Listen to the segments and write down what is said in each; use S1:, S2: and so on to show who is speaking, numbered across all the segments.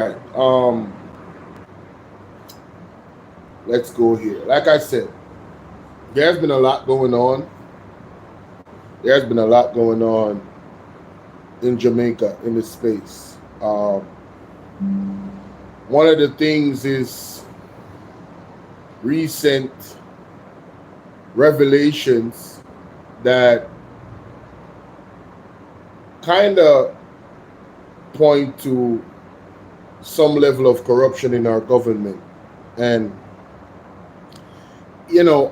S1: Right. Let's go here. Like I said, there's been a lot going on. There's been a lot going on in Jamaica in this space. One of the things is recent revelations that kind of point to some level of corruption in our government. And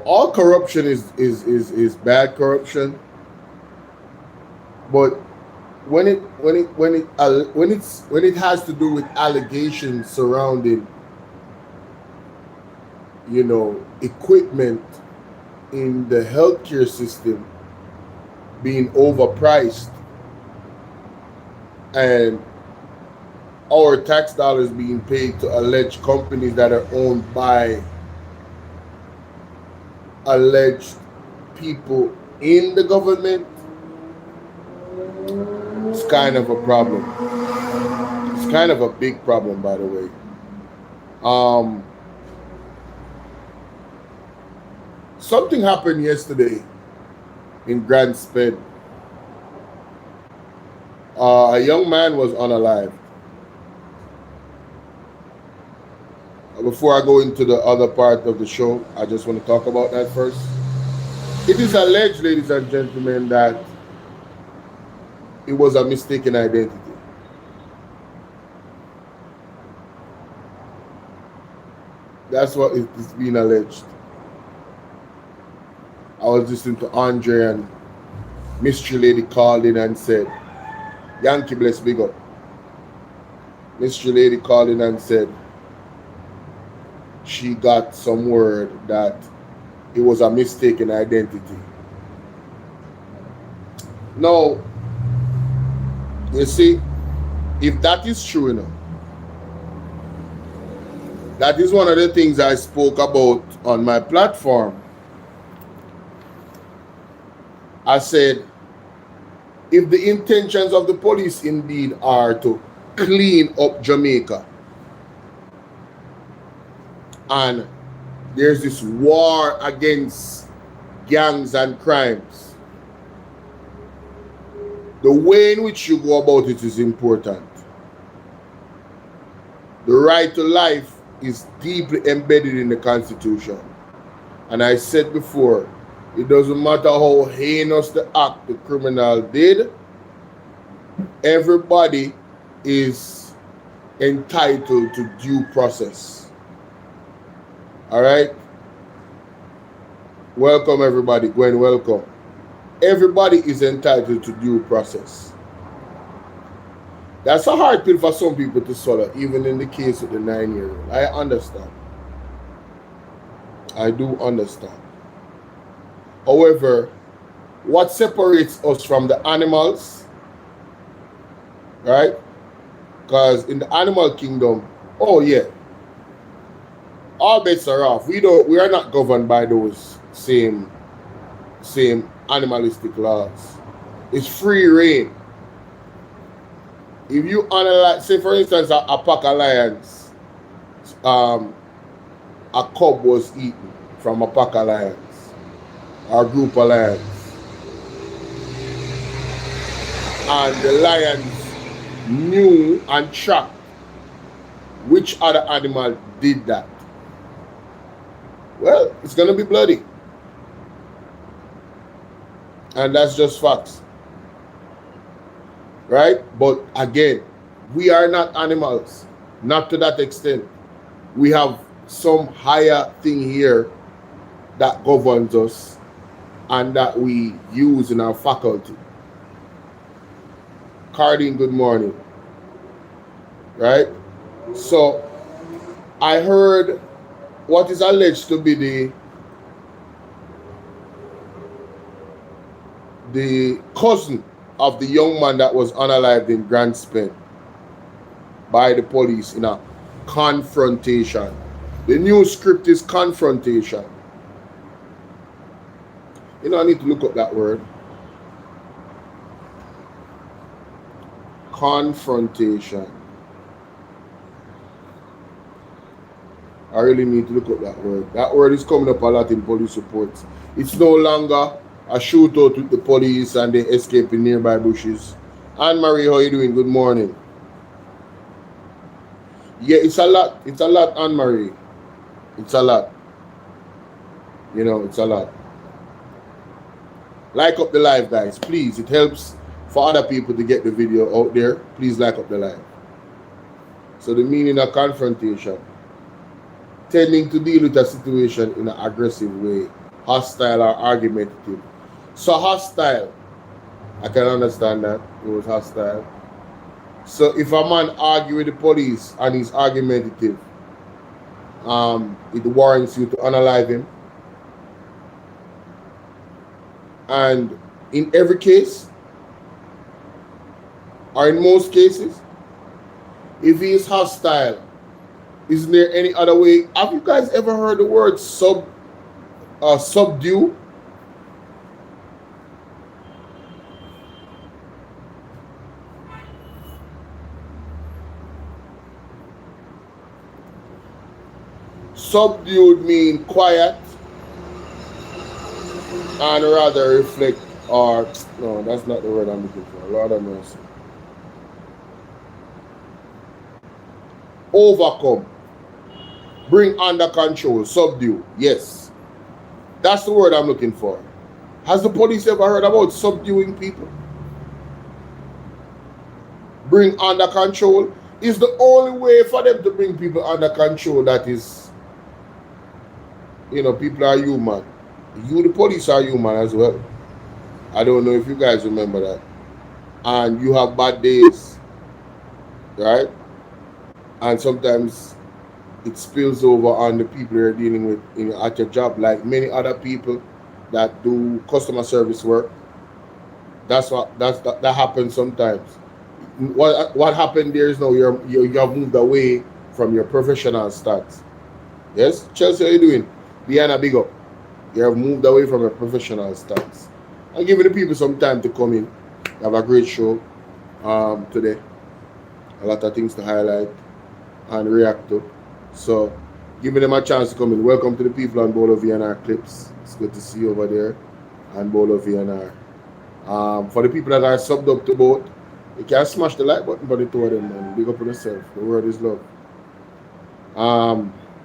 S1: all corruption is bad corruption, but when it has to do with allegations surrounding equipment in the healthcare system being overpriced and our tax dollars being paid to alleged companies that are owned by alleged people in the government, it's kind of a problem. It's kind of a big problem, by the way. Something happened yesterday in Grand Sped. A young man was unalived. Before I go into the other part of the show, I just want to talk about that first. It is alleged, ladies and gentlemen, that it was a mistaken identity. That's what is being alleged. I was listening to Andre, and Mystery Lady called in and said, Yankee bless big up. Mystery Lady called in and said she got some word that it was a mistaken identity. Now, you see, if that is true enough, that is one of the things I spoke about on my platform. I said, if the intentions of the police indeed are to clean up Jamaica, and there's this war against gangs and crimes, the way in which you go about it is important. The right to life is deeply embedded in the Constitution. And I said before, it doesn't matter how heinous the act the criminal did, everybody is entitled to due process. All right? Welcome, everybody. Gwen, welcome. Everybody is entitled to due process. That's a hard pill for some people to swallow, even in the case of the 9-year-old. I understand. I do understand. However, what separates us from the animals, right? Because in the animal kingdom, oh yeah, all bets are off. We are not governed by those same animalistic laws. It's free reign. If you analyze, say for instance, a pack of lions, a cub was eaten from a pack of lions, or a group of lions, and the lions knew and tracked which other animal did that. Well, it's going to be bloody. And that's just facts. Right? But again, we are not animals. Not to that extent. We have some higher thing here that governs us and that we use in our faculty. Cardine, good morning. Right? So, I heard what is alleged to be the cousin of the young man that was unalived in Grand Spend by the police in a confrontation. The new script is confrontation. I need to look up that word. Confrontation. I really need to look up that word. That word is coming up a lot in police reports. It's no longer a shootout with the police and they escape in nearby bushes. Anne Marie, how you doing? Good morning. Yeah, it's a lot. It's a lot, Anne Marie. It's a lot. You know, it's a lot. Like up the live, guys. Please, it helps for other people to get the video out there. Please like up the live. So the meaning of confrontation, tending to deal with a situation in an aggressive way, hostile or argumentative. So hostile, I can understand that. It was hostile. So if a man argue with the police and he's argumentative, it warrants you to unalive him. And in every case, or in most cases, if he is hostile, isn't there any other way? Have you guys ever heard the word subdue? Subdued mean quiet and rather reflect, or no, that's not the word I'm looking for. Lord have mercy. Overcome, bring under control, subdue. Yes, that's the word I'm looking for. Has the police ever heard about subduing people? Bring under control is the only way for them to bring people under control. That is, you know, people are human. You, the police, are human as well. I don't know if you guys remember that. And you have bad days, right? And sometimes it spills over on the people you're dealing with at your job, like many other people that do customer service work. That happens sometimes. What happened there is now you have moved away from your professional stats. Yes, Chelsea, how you doing? Diana, big up. You have moved away from your professional stats. I'm giving the people some time to come in. We have a great show today. A lot of things to highlight and react to. So, giving them a chance to come in. Welcome to the people on Bolo VNR Clips. It's good to see you over there on Bolo VNR. For the people that are subbed up to both, you can smash the like button for the two of them, man. Big up on yourself. The word is love.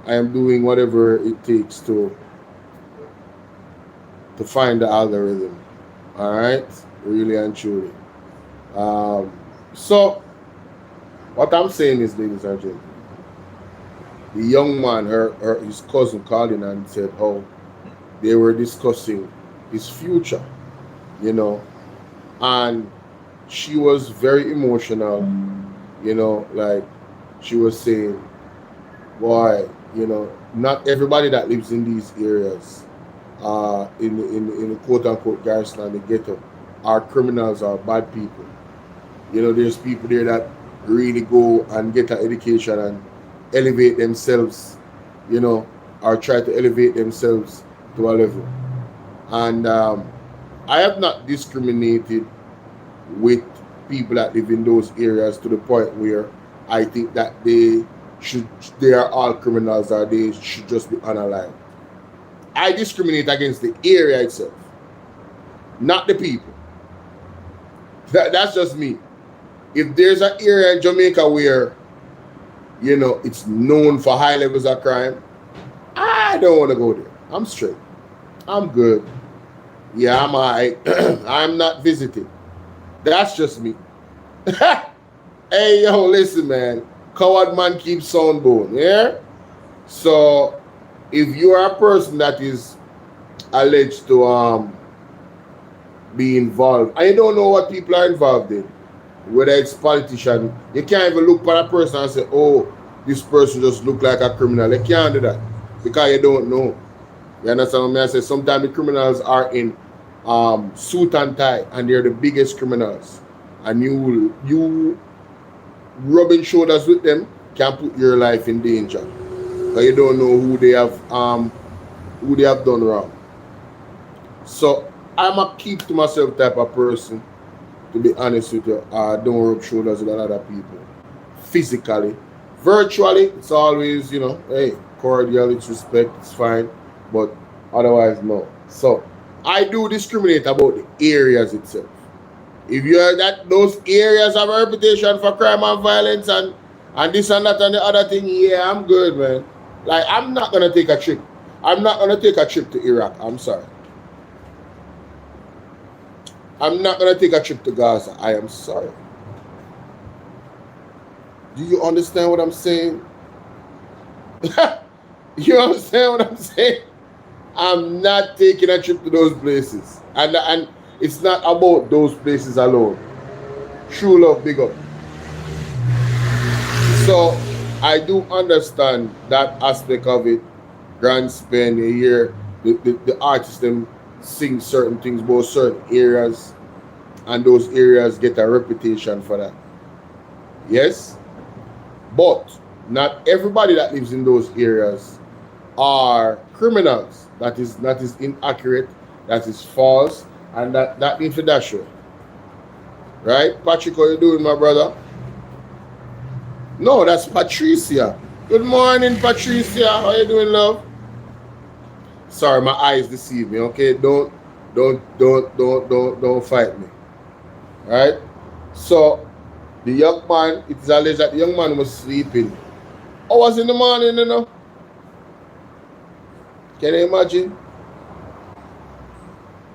S1: I am doing whatever it takes to find the algorithm. Alright? Really and truly. So, what I'm saying is, ladies and gentlemen, the young man, his cousin called in and said how they were discussing his future, you know, and she was very emotional, you know, like she was saying, boy, you know, not everybody that lives in these areas, in the quote unquote garrison and the ghetto, are criminals or bad people. You know, there's people there that really go and get an education and elevate themselves, you know, or try to elevate themselves to a level. And I have not discriminated with people that live in those areas to the point where I think that they are all criminals or they should just be unalive. I discriminate against the area itself, not the people. That's just me. If there's an area in Jamaica where, you know, it's known for high levels of crime, I don't want to go there. I'm straight. I'm good. Yeah, I'm alright. I'm not visiting. That's just me. Hey, yo, listen, man. Coward man keeps sound bone, yeah? So, if you are a person that is alleged to be involved, and you don't know what people are involved in, whether it's politician, you can't even look at a person and say, oh, this person just look like a criminal. You can't do that because you don't know. You understand what I say? Sometimes the criminals are in suit and tie and they're the biggest criminals. And you rubbing shoulders with them can put your life in danger. Because you don't know who they have done wrong. So I'm a keep to myself type of person, to be honest with you. Don't rub shoulders with other people. Physically. Virtually, it's always, you know, hey, cordial, it's respect, it's fine, but otherwise no. So I do discriminate about the areas itself. If you are that those areas have a reputation for crime and violence and this and that and the other thing, yeah, I'm good, man. Like I'm not gonna take a trip. I'm not gonna take a trip to Iraq. I'm sorry. I'm not gonna take a trip to Gaza. I am sorry. Do you understand what I'm saying? You understand what I'm saying? I'm not taking a trip to those places. And it's not about those places alone. True love, big up. So I do understand that aspect of it. Grand spend, you hear the artists them sing certain things about certain areas, and those areas get a reputation for that. Yes? But not everybody that lives in those areas are criminals. That is inaccurate, that is false, and that needs to dash you. Right? Patrick, how you doing, my brother? No, that's Patricia. Good morning, Patricia. How you doing, love? Sorry, my eyes deceive me, okay? Don't fight me. Right? So the young man, it is alleged that the young man was sleeping. Hours in the morning, you know. Can you imagine?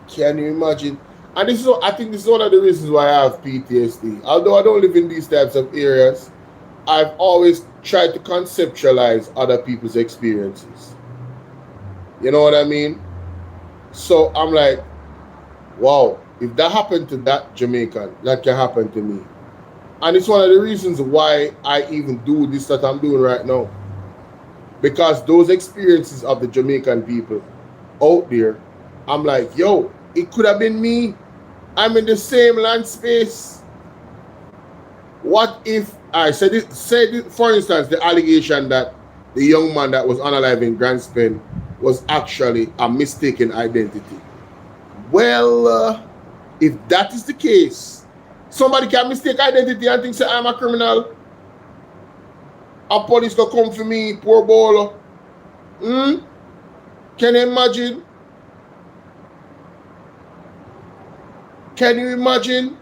S1: Can you imagine? And this is, I think this is one of the reasons why I have PTSD. Although I don't live in these types of areas, I've always tried to conceptualize other people's experiences. You know what I mean? So I'm like, wow, if that happened to that Jamaican, that can happen to me. And it's one of the reasons why I even do this that I'm doing right now. Because those experiences of the Jamaican people out there, I'm like, yo, it could have been me. I'm in the same land space. What if I said it, for instance, the allegation that the young man that was unalive in Grand Spain was actually a mistaken identity. Well, if that is the case, somebody can mistake identity and think say I'm a criminal. And police go come for me, poor Bolo. Can you imagine? Can you imagine?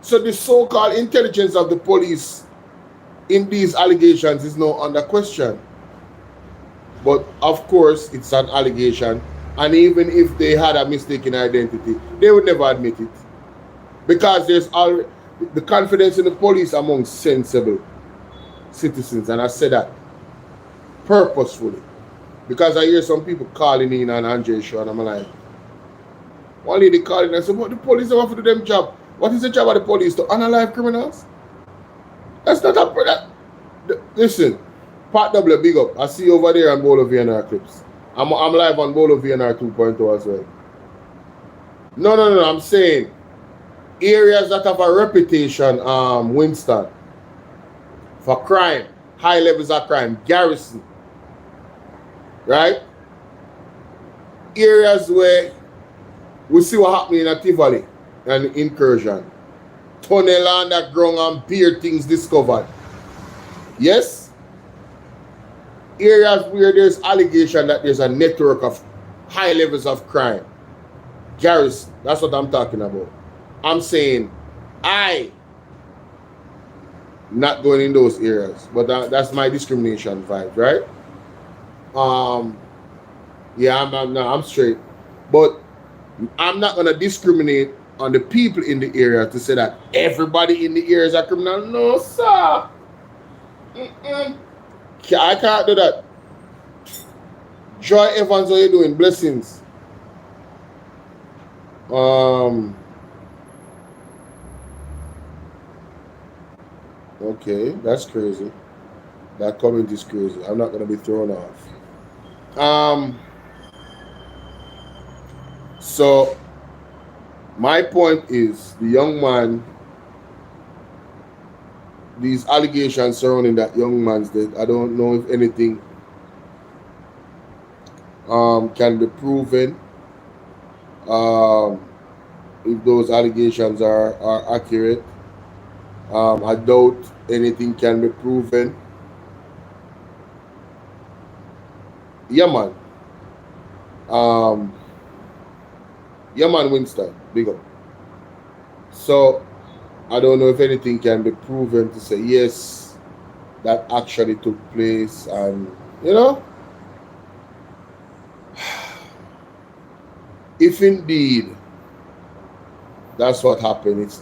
S1: So the so-called intelligence of the police in these allegations is now under question. But of course, it's an allegation. And even if they had a mistaken identity, they would never admit it. Because there's already the confidence in the police among sensible citizens. And I say that purposefully. Because I hear some people calling in on Andre's show and I'm like, one lady calling and I said, what the police have to do them job? What is the job of the police? To unalive criminals? That's not a... Listen, Pat W, big up. I see you over there on Bolo VNR clips. I'm live on Bolo VNR 2.0 as well. No. I'm saying areas that have a reputation, Winston, for crime, high levels of crime, garrison, right? Areas where we see what happened in a Tivoli and incursion, tunnel underground and beer things discovered. Yes? Areas where there's allegation that there's a network of high levels of crime. Garrison, that's what I'm talking about. I'm saying I not going in those areas, but that's my discrimination vibe, right? Yeah, I'm straight, but I'm not gonna discriminate on the people in the area to say that everybody in the area is a criminal. No, sir. I can't do that. Joy Evans, how you doing? Blessings. Okay, that's crazy. That comment is crazy. I'm not gonna be thrown off. So my point is the young man, these allegations surrounding that young man's death, I don't know if anything can be proven. If those allegations are accurate. I doubt anything can be proven. Yeah, man. Um, yeah, man, Winston. Big up. So, I don't know if anything can be proven to say yes, that actually took place, and you know, if indeed that's what happened, it's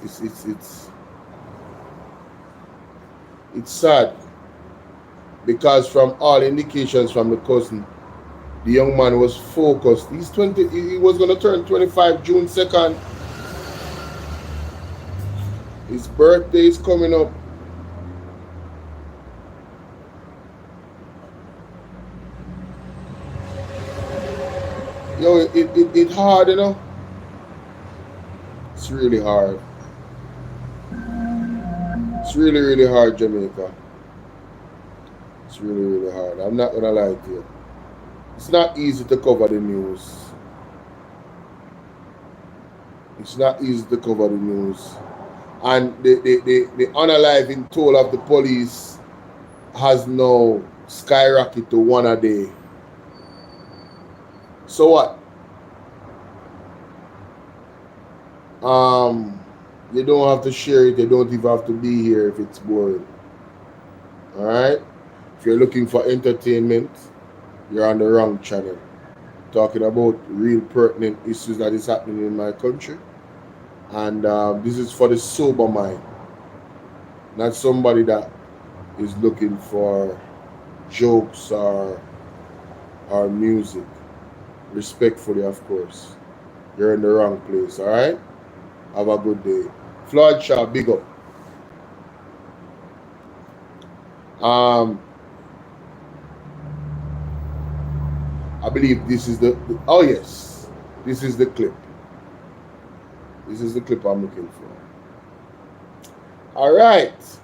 S1: sad because from all indications from the cousin, the young man was focused. He's 20. He was gonna turn 25 June 2nd. His birthday is coming up. Yo, it hard, you know. It's really hard. It's really hard, Jamaica. It's really hard. I'm not gonna lie to you. It's not easy to cover the news. It's not easy to cover the news. And the unaliving toll of the police has now skyrocketed to one a day. So what? You don't have to share it. You don't even have to be here if it's boring. All right. If you're looking for entertainment, you're on the wrong channel. Talking about real pertinent issues that is happening in my country, and this is for the sober mind, not somebody that is looking for jokes or music. Respectfully, of course. You're in the wrong place. All right. Have a good day. Floyd Shaw, big up. I believe this is the oh yes, this is the clip. This is the clip I'm looking for. All right.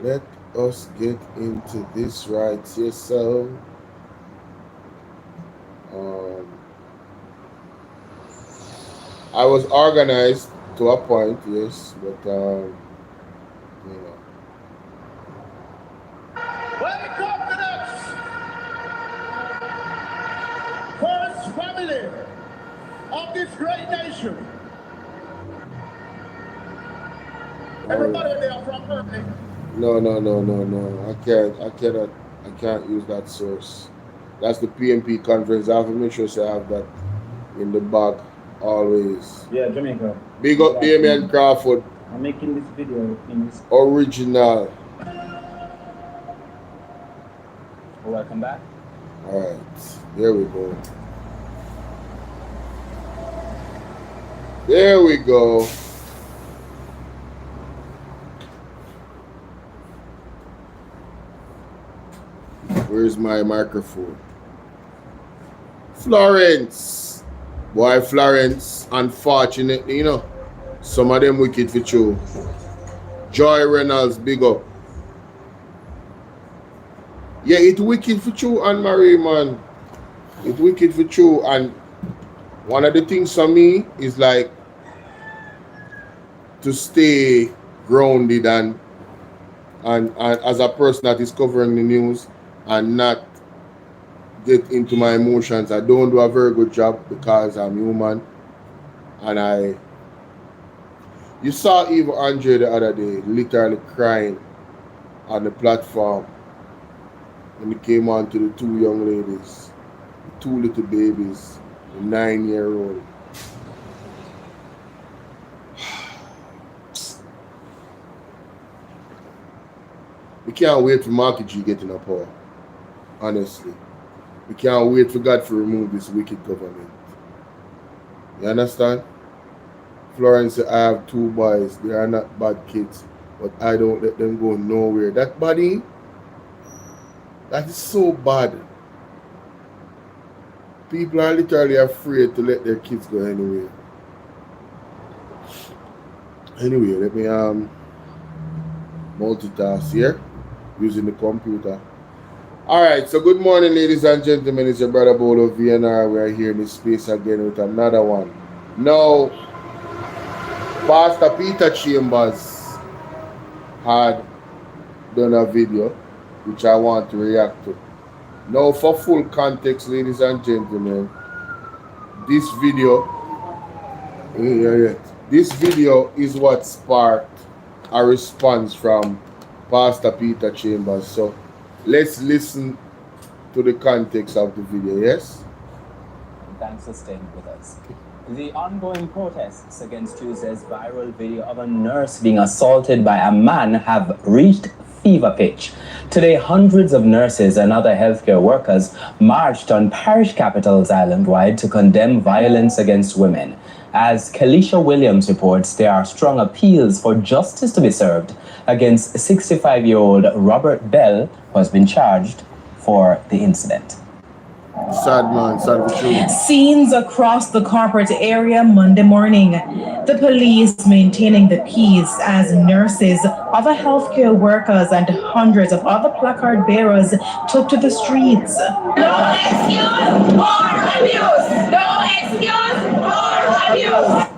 S1: Let us get into this right here. So, I was organized to a point, yes, but you know.
S2: Welcome to the first family of this great nation. Everybody there from Berkeley.
S1: No. I can't use that source. That's the PMP conference. I have to make sure I have that in the bag always.
S2: Yeah, Jamaica.
S1: Big up Damien Crawford.
S2: I'm making this video in this.
S1: Original.
S2: Welcome back.
S1: Alright. There we go. There we go. Where's my microphone? Florence. Boy, Florence, unfortunately, you know, some of them wicked for true. Joy Reynolds, big up. Yeah, it wicked for true, Anne-Marie, man. It wicked for true. And one of the things for me is like to stay grounded and as a person that is covering the news and not get into my emotions. I don't do a very good job because I'm human. And you saw Eva Andre the other day literally crying on the platform when he came on to the two young ladies, the two little babies, the 9-year-old. We can't wait for Marky G getting up power. Honestly. We can't wait for God to remove this wicked government. You understand? Florence, I have 2 boys. They are not bad kids, but I don't let them go nowhere. That body, that is so bad. People are literally afraid to let their kids go anywhere. Anyway, let me multitask here using the computer. Alright, so good morning, ladies and gentlemen. It's your brother Bolo VNR. We are here in this space again with another one. Now, Pastor Peter Chambers had done a video which I want to react to. Now, for full context, ladies and gentlemen, this video, this video is what sparked a response from Pastor Peter Chambers. So let's listen to the context of the video. Yes?
S3: Thanks for staying with us. The ongoing protests against Tuesday's viral video of a nurse being assaulted by a man have reached fever pitch. Today, hundreds of nurses and other healthcare workers marched on parish capitals island-wide to condemn violence against women. As Kelisha Williams reports, there are strong appeals for justice to be served against 65-year-old Robert Bell, who has been charged for the incident.
S1: Sad man, sad for sure.
S4: Scenes across the corporate area Monday morning. The police maintaining the peace as nurses, other healthcare workers, and hundreds of other placard bearers took to the streets.
S5: No excuse for abuse! No excuse for abuse!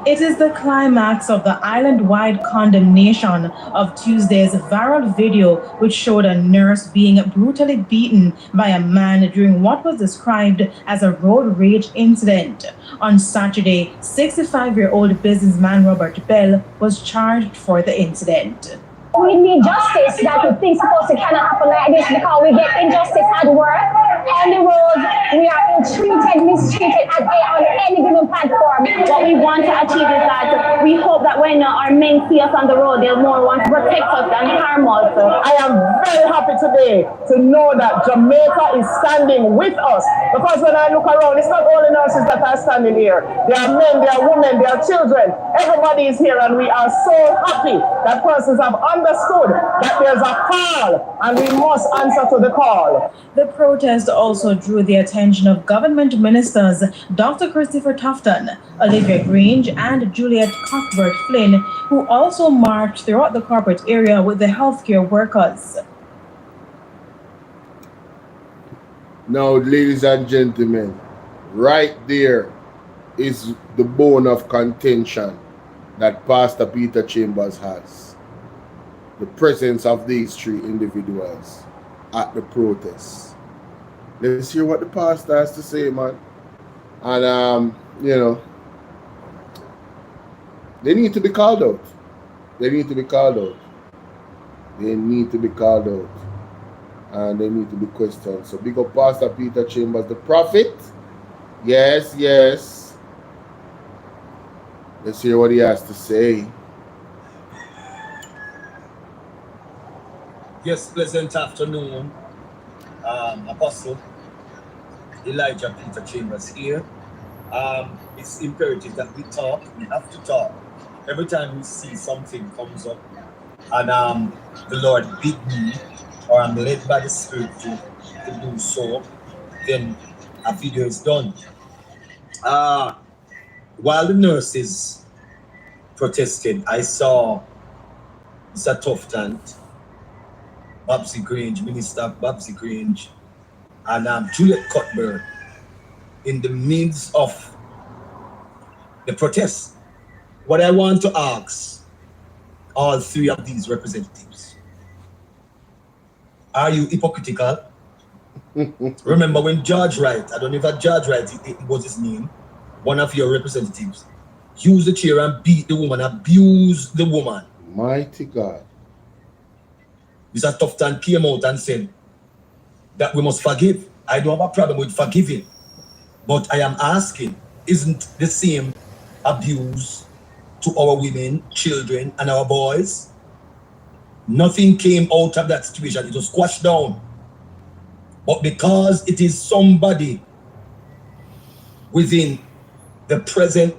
S4: It is the climax of the island-wide condemnation of Tuesday's viral video, which showed a nurse being brutally beaten by a man during what was described as a road rage incident. On Saturday, 65-year-old businessman Robert Bell was charged for the incident.
S6: We need justice. That things supposed to cannot happen like this because we get injustice at work, on the road. We are treated, mistreated on any given platform. What we want to achieve is that we hope that when our men see us on the road, they'll more want to protect us than harm us.
S2: I am very happy today to know that Jamaica is standing with us, because when I look around, it's not only nurses that are standing here. There are men, there are women, there are children. Everybody is here, and we are so happy that persons have understood that there's a call and we must answer to the call.
S4: The protest also drew the attention of government ministers Dr. Christopher Tufton, Olivia Grange, and Juliet Cuthbert-Flynn, who also marched throughout the corporate area with the healthcare workers.
S1: Now, ladies and gentlemen, right there is the bone of contention that Pastor Peter Chambers has. The presence of these three individuals at the protest. Let's hear what the pastor has to say, man. And, you know, they need to be called out. They need to be called out. They need to be called out. And they need to be questioned. So big up Pastor Peter Chambers, the prophet. Yes, yes. Let's hear what he has to say.
S7: Yes, pleasant afternoon, Apostle Elijah Peter Chambers here. It's imperative that we talk. We have to talk. Every time we see something comes up and the Lord bid me, or I'm led by the Spirit to do so, then a video is done. While the nurses protested, I saw Mr. Tufton, Babsy Grange, Minister Babsy Grange, and Juliet Cuthbert in the midst of the protest. What I want to ask all three of these representatives, are you hypocritical? Remember when Judge Wright, I don't know if Judge Wright, it was his name, one of your representatives, used the chair and beat the woman, abused the woman.
S1: Mighty God.
S7: Mr. Tufton came out and said that we must forgive. I don't have a problem with forgiving. But I am asking, isn't the same abuse to our women, children, and our boys? Nothing came out of that situation. It was squashed down. But because it is somebody within the present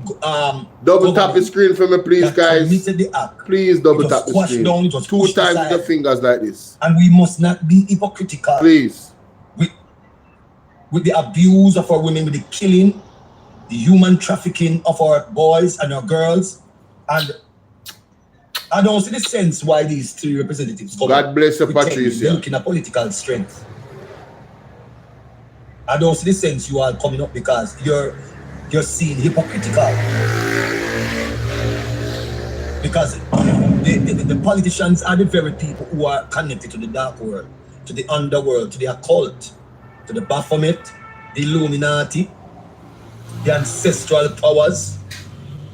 S1: double tap the screen for me, please, guys.
S7: The act,
S1: please double tap the screen.
S7: Down, it was
S1: two times
S7: aside.
S1: with the fingers like this.
S7: And we must not be hypocritical.
S1: Please.
S7: With the abuse of our women, with the killing, the human trafficking of our boys and our girls. And I don't see the sense why these three representatives
S1: God bless you, Patricia.
S7: Looking at political strength. I don't see the sense you are coming up because you're seen hypocritical. Because the politicians are the very people who are connected to the dark world, to the underworld, to the occult. to the Baphomet, the Illuminati, the ancestral powers.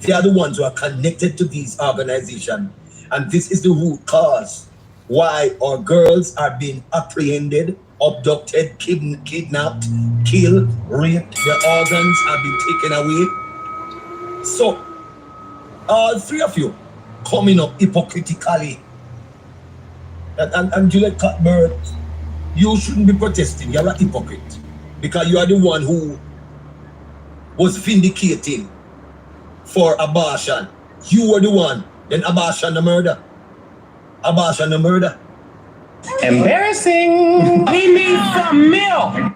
S7: They are the ones who are connected to these organizations. And this is the root cause why our girls are being apprehended, abducted, kidnapped, killed, raped. Their organs are being taken away. So, all three of you coming up hypocritically. And Juliet Cuthbert, you shouldn't be protesting. You're a hypocrite. Because you are the one who was vindicating for abortion. You were the one. Then abortion the murder. Abortion the murder.
S2: Embarrassing. We need some milk.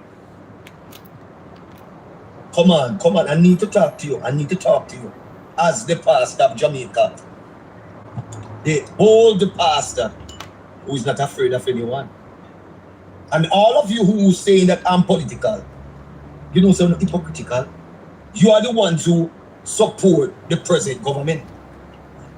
S7: Come on. I need to talk to you. As the pastor of Jamaica. The old pastor who is not afraid of anyone. And all of you who saying that I'm political, you know, so I'm not hypocritical. You are the ones who support the present government.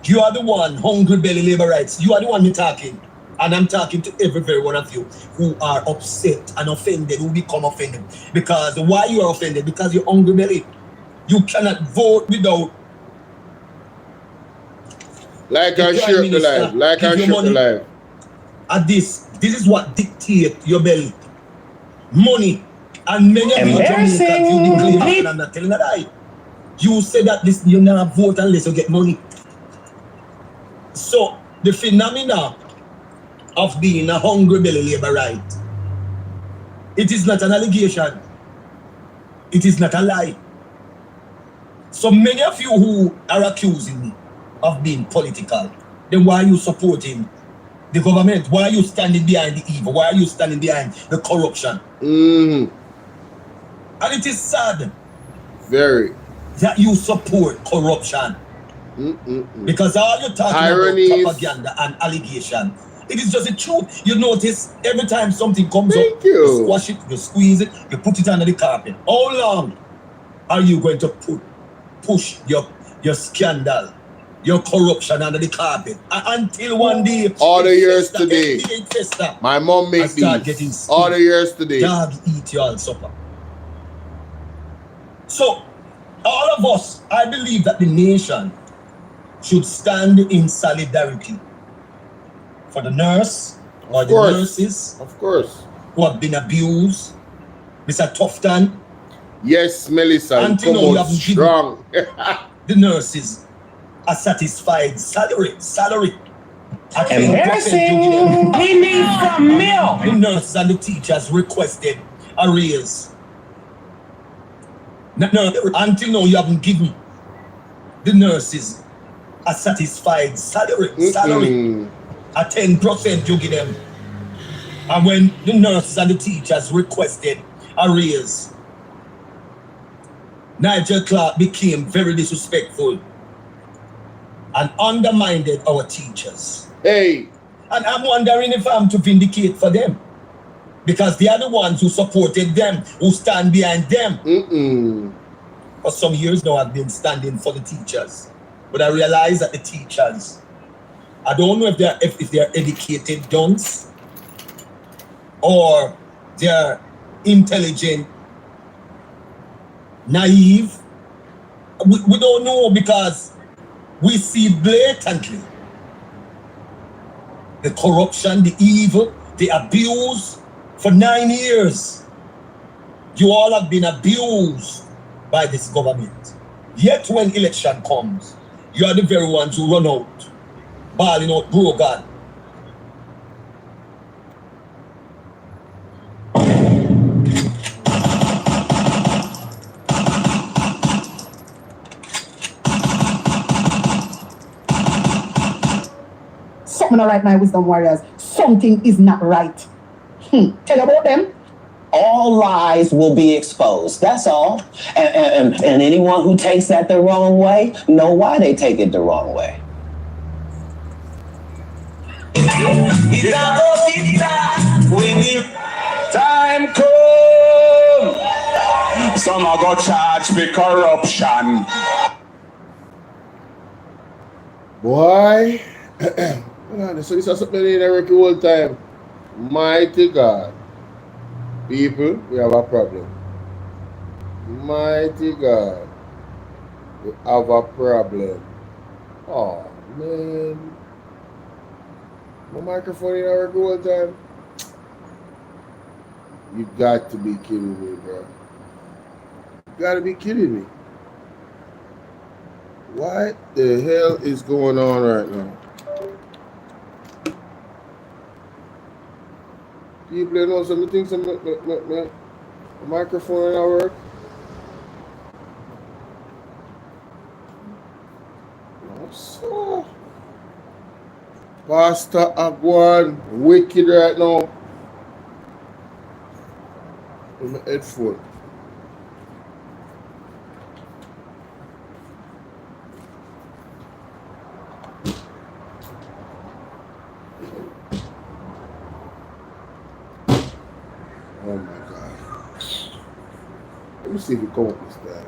S7: You are the one, hungry belly labor rights. You are the one who talking. And I'm talking to every very one of you who are upset and offended, who become offended. Because why you are offended? Because you're hungry belly. You cannot vote without.
S1: Like I share the life. Like I share the life.
S7: And this is what dictates your belly. Money. And many of you Jamaicans, you declare, and I'm not telling a lie. You say that this you not vote unless you get money. So the phenomena of being a hungry belly labor right, it is not an allegation. It is not a lie. So many of you who are accusing me of being political, then why are you supporting the government? Why are you standing behind the evil? Why are you standing behind the corruption? And it is sad.
S1: Very.
S7: That you support corruption. Because all you're talking
S1: Ironies.
S7: about propaganda and allegation. It is just the truth. You notice every time something comes up,
S1: you
S7: squash it, you squeeze it, you put it under the carpet. How long are you going to push your scandal, your corruption under the carpet? Until one day,
S1: all the years today, my mom makes these. All the years today,
S7: dog eat you all supper. So, all of us, I believe that the nation should stand in solidarity for the nurse or the nurses,
S1: of course,
S7: who have been abused. Mr. Tufton.
S1: Yes, Melissa,
S7: until now you haven't
S1: strong.
S7: The nurses a satisfied salary.
S2: Embarrassing. We need some milk.
S7: The nurses and the teachers requested a raise. No, until now you haven't given the nurses a satisfied salary. A 10% you give them. And when the nurses and the teachers requested a raise, Nigel Clark became very disrespectful and undermined our teachers.
S1: Hey.
S7: And I'm wondering if I'm to vindicate for them. Because they are the ones who supported them, who stand behind them. For some years now, I've been standing for the teachers. But I realize that the teachers, I don't know if they're educated dunce or they're intelligent, naive. We don't know, because we see blatantly the corruption, the evil, the abuse. For 9 years, you all have been abused by this government. Yet when election comes, you are the very ones who run out, bawling out, bro God.
S8: Something not right, my wisdom warriors. Something is not right. Tell about them.
S9: All lies will be exposed. That's all. And anyone who takes that the wrong way, know why they take it the wrong way.
S10: Time come. Some are going to charge me corruption.
S1: Boy. So this is something in every whole time. Mighty God. People, we have a problem. Mighty God. We have a problem. Oh, man. My microphone in our go all the time. You got to be kidding me, bro. You gotta be kidding me. What the hell is going on right now? People, you know some things, my microphone in our work. So, Pastor Agwan, wicked right now. In my headphone. Oh my God. Let me see if you come up with that.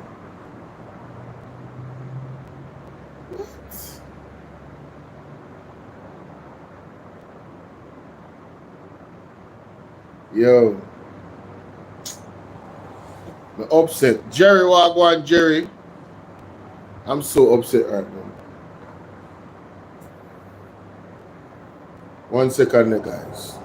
S1: What? Yo. I'm upset. Jerry, Wagwan, Jerry. I'm so upset right now. 1 second, guys.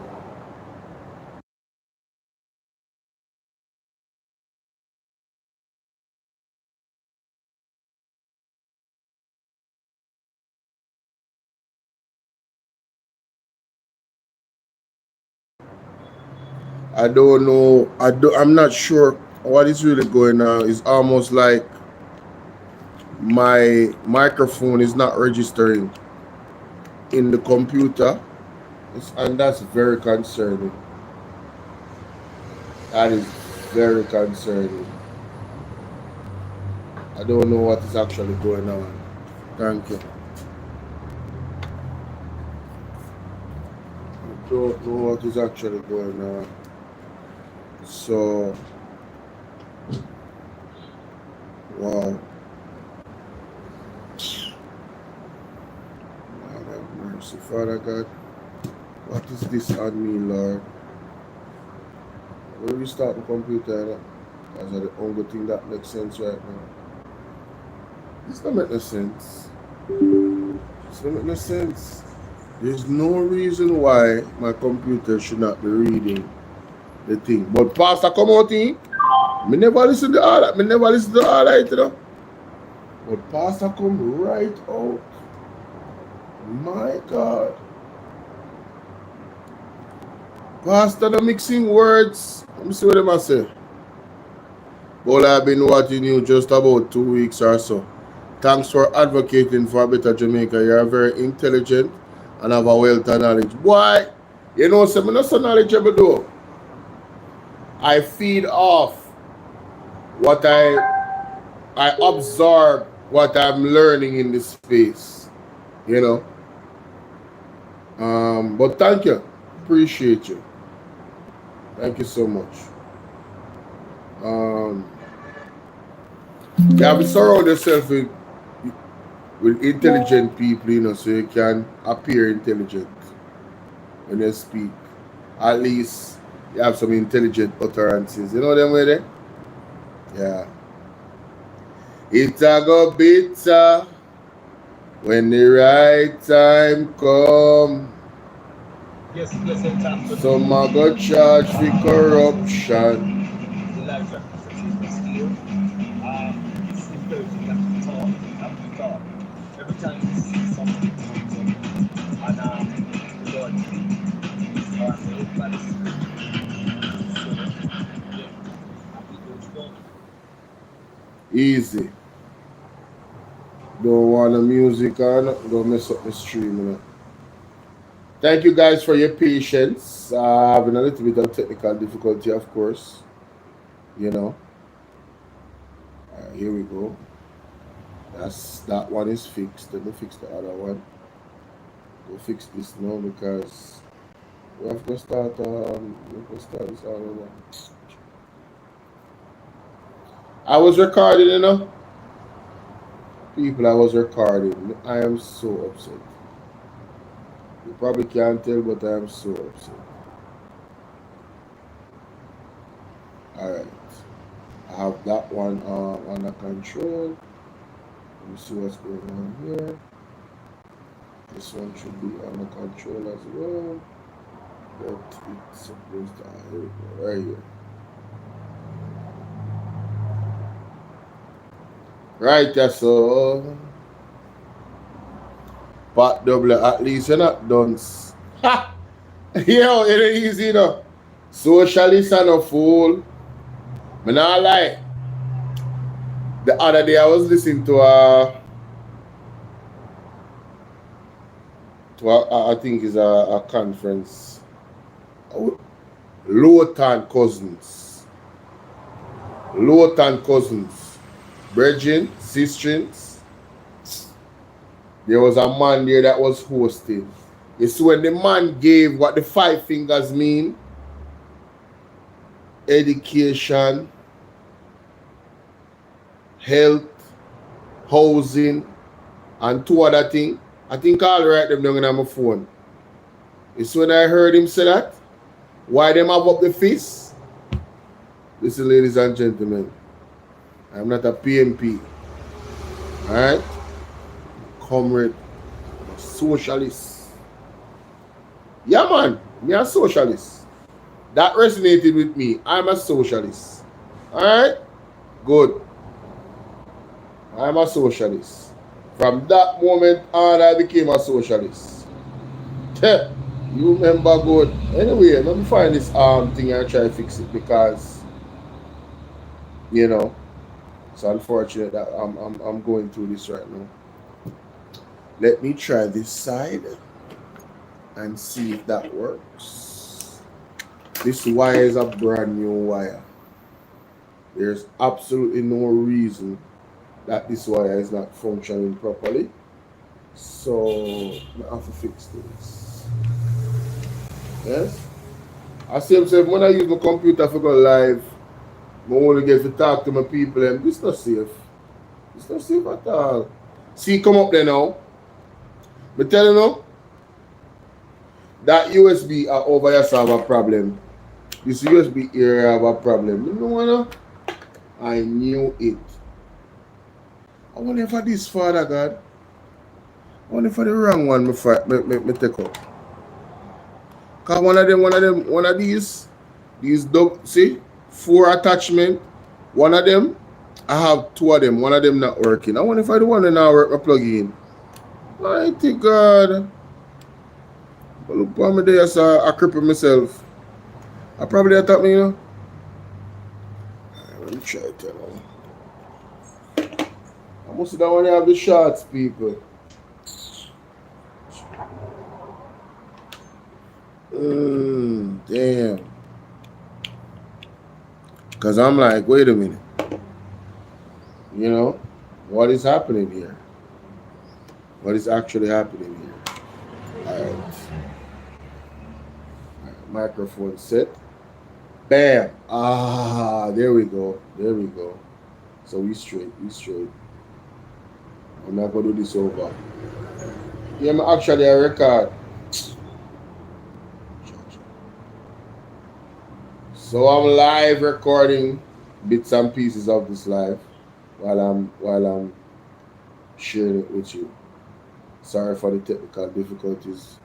S1: I don't know. I'm not sure what is really going on. It's almost like my microphone is not registering in the computer. And that's very concerning. That is very concerning. I don't know what is actually going on. Thank you. I don't know what is actually going on. So, wow. Lord have mercy. Father God, what is this on me, Lord? When we start the computer, that's the only thing that makes sense right now. This don't make no sense. This don't make no sense. There's no reason why my computer should not be reading the thing. But Pastor come out in, me never listen to all that. Me never listen to all that, you know. But Pastor come right out. My God. Pastor the mixing words. Let me see what them I say. Bolo, I've been watching you just about 2 weeks or so. Thanks for advocating for a better Jamaica. You're very intelligent and have a wealth of knowledge. Why? You know, some not so knowledgeable though. I feed off what I absorb what I'm learning in this space. You know. But thank you. Appreciate you. Thank you so much. You have to surround yourself with intelligent people, you know, so you can appear intelligent when you speak. At least you have some intelligent utterances. You know them way there? Yeah. It's a go bitter when the right time come.
S7: Yes,
S1: Some a go charge for corruption.
S7: It's encouraging that we talk. Every time you see something and the Lord everybody's
S1: Easy. Don't want the music on, don't mess up the stream, you know. Thank you guys for your patience. Having a little bit of technical difficulty, of course. You know. Here we go. That one is fixed. Let me fix the other one. We'll fix this now because we have to start this all over. I was recording, you know. People, I was recording. I am so upset. You probably can't tell, but I am so upset. Alright. I have that one under control. Let me see what's going on here. This one should be under control as well. But it's supposed to here we go, right here. Right, that's all. But double, at least you're not dunce. Ha! Yo, it ain't easy though. Socialist and a fool. Me not lie. The other day I was listening to I think it's a conference. Lowton Cousins. Brethren, sisters. There was a man there that was hosting. You see when the man gave what the 5 fingers mean, education, health, housing, and 2 other things. I think I'll write them down on my phone. You see when I heard him say that? Why them have up the fist? Listen, ladies and gentlemen, I'm not a PMP. Alright? Comrade, I'm a socialist. Yeah, man, me a socialist. That resonated with me. I'm a socialist. Alright? Good. I'm a socialist. From that moment on, I became a socialist. You remember good. Anyway, let me find this thing and try to fix it because, you know, it's unfortunate that I'm going through this right now. Let me try this side and see if that works. This wire is a brand new wire. There's absolutely no reason that this wire is not functioning properly. So I have to fix this. Yes? I see myself when I use my computer for go live, I only get to talk to my people and this is not safe. It's not safe at all. See, come up there now. I tell you now, that USB over here have a problem. This USB here have a problem. You know, I knew it. I wonder if this, Father God. I wonder if the wrong one me take up. Cause one of these see, 4 attachment. One of them, I have 2 of them. One of them not working. I wonder if the one that now work my plug in. Mighty God. But look for me there, so I cripple myself. I probably attack me, you know. Let me try it now. I must have one have the shots, people. Damn. Because I'm like, wait a minute. You know, what is happening here? What is actually happening here? All right. Microphone set. Bam. There we go. So we straight. I'm not going to do this over. Yeah, I'm actually a record. So I'm live recording bits and pieces of this live while I'm sharing it with you. Sorry for the technical difficulties.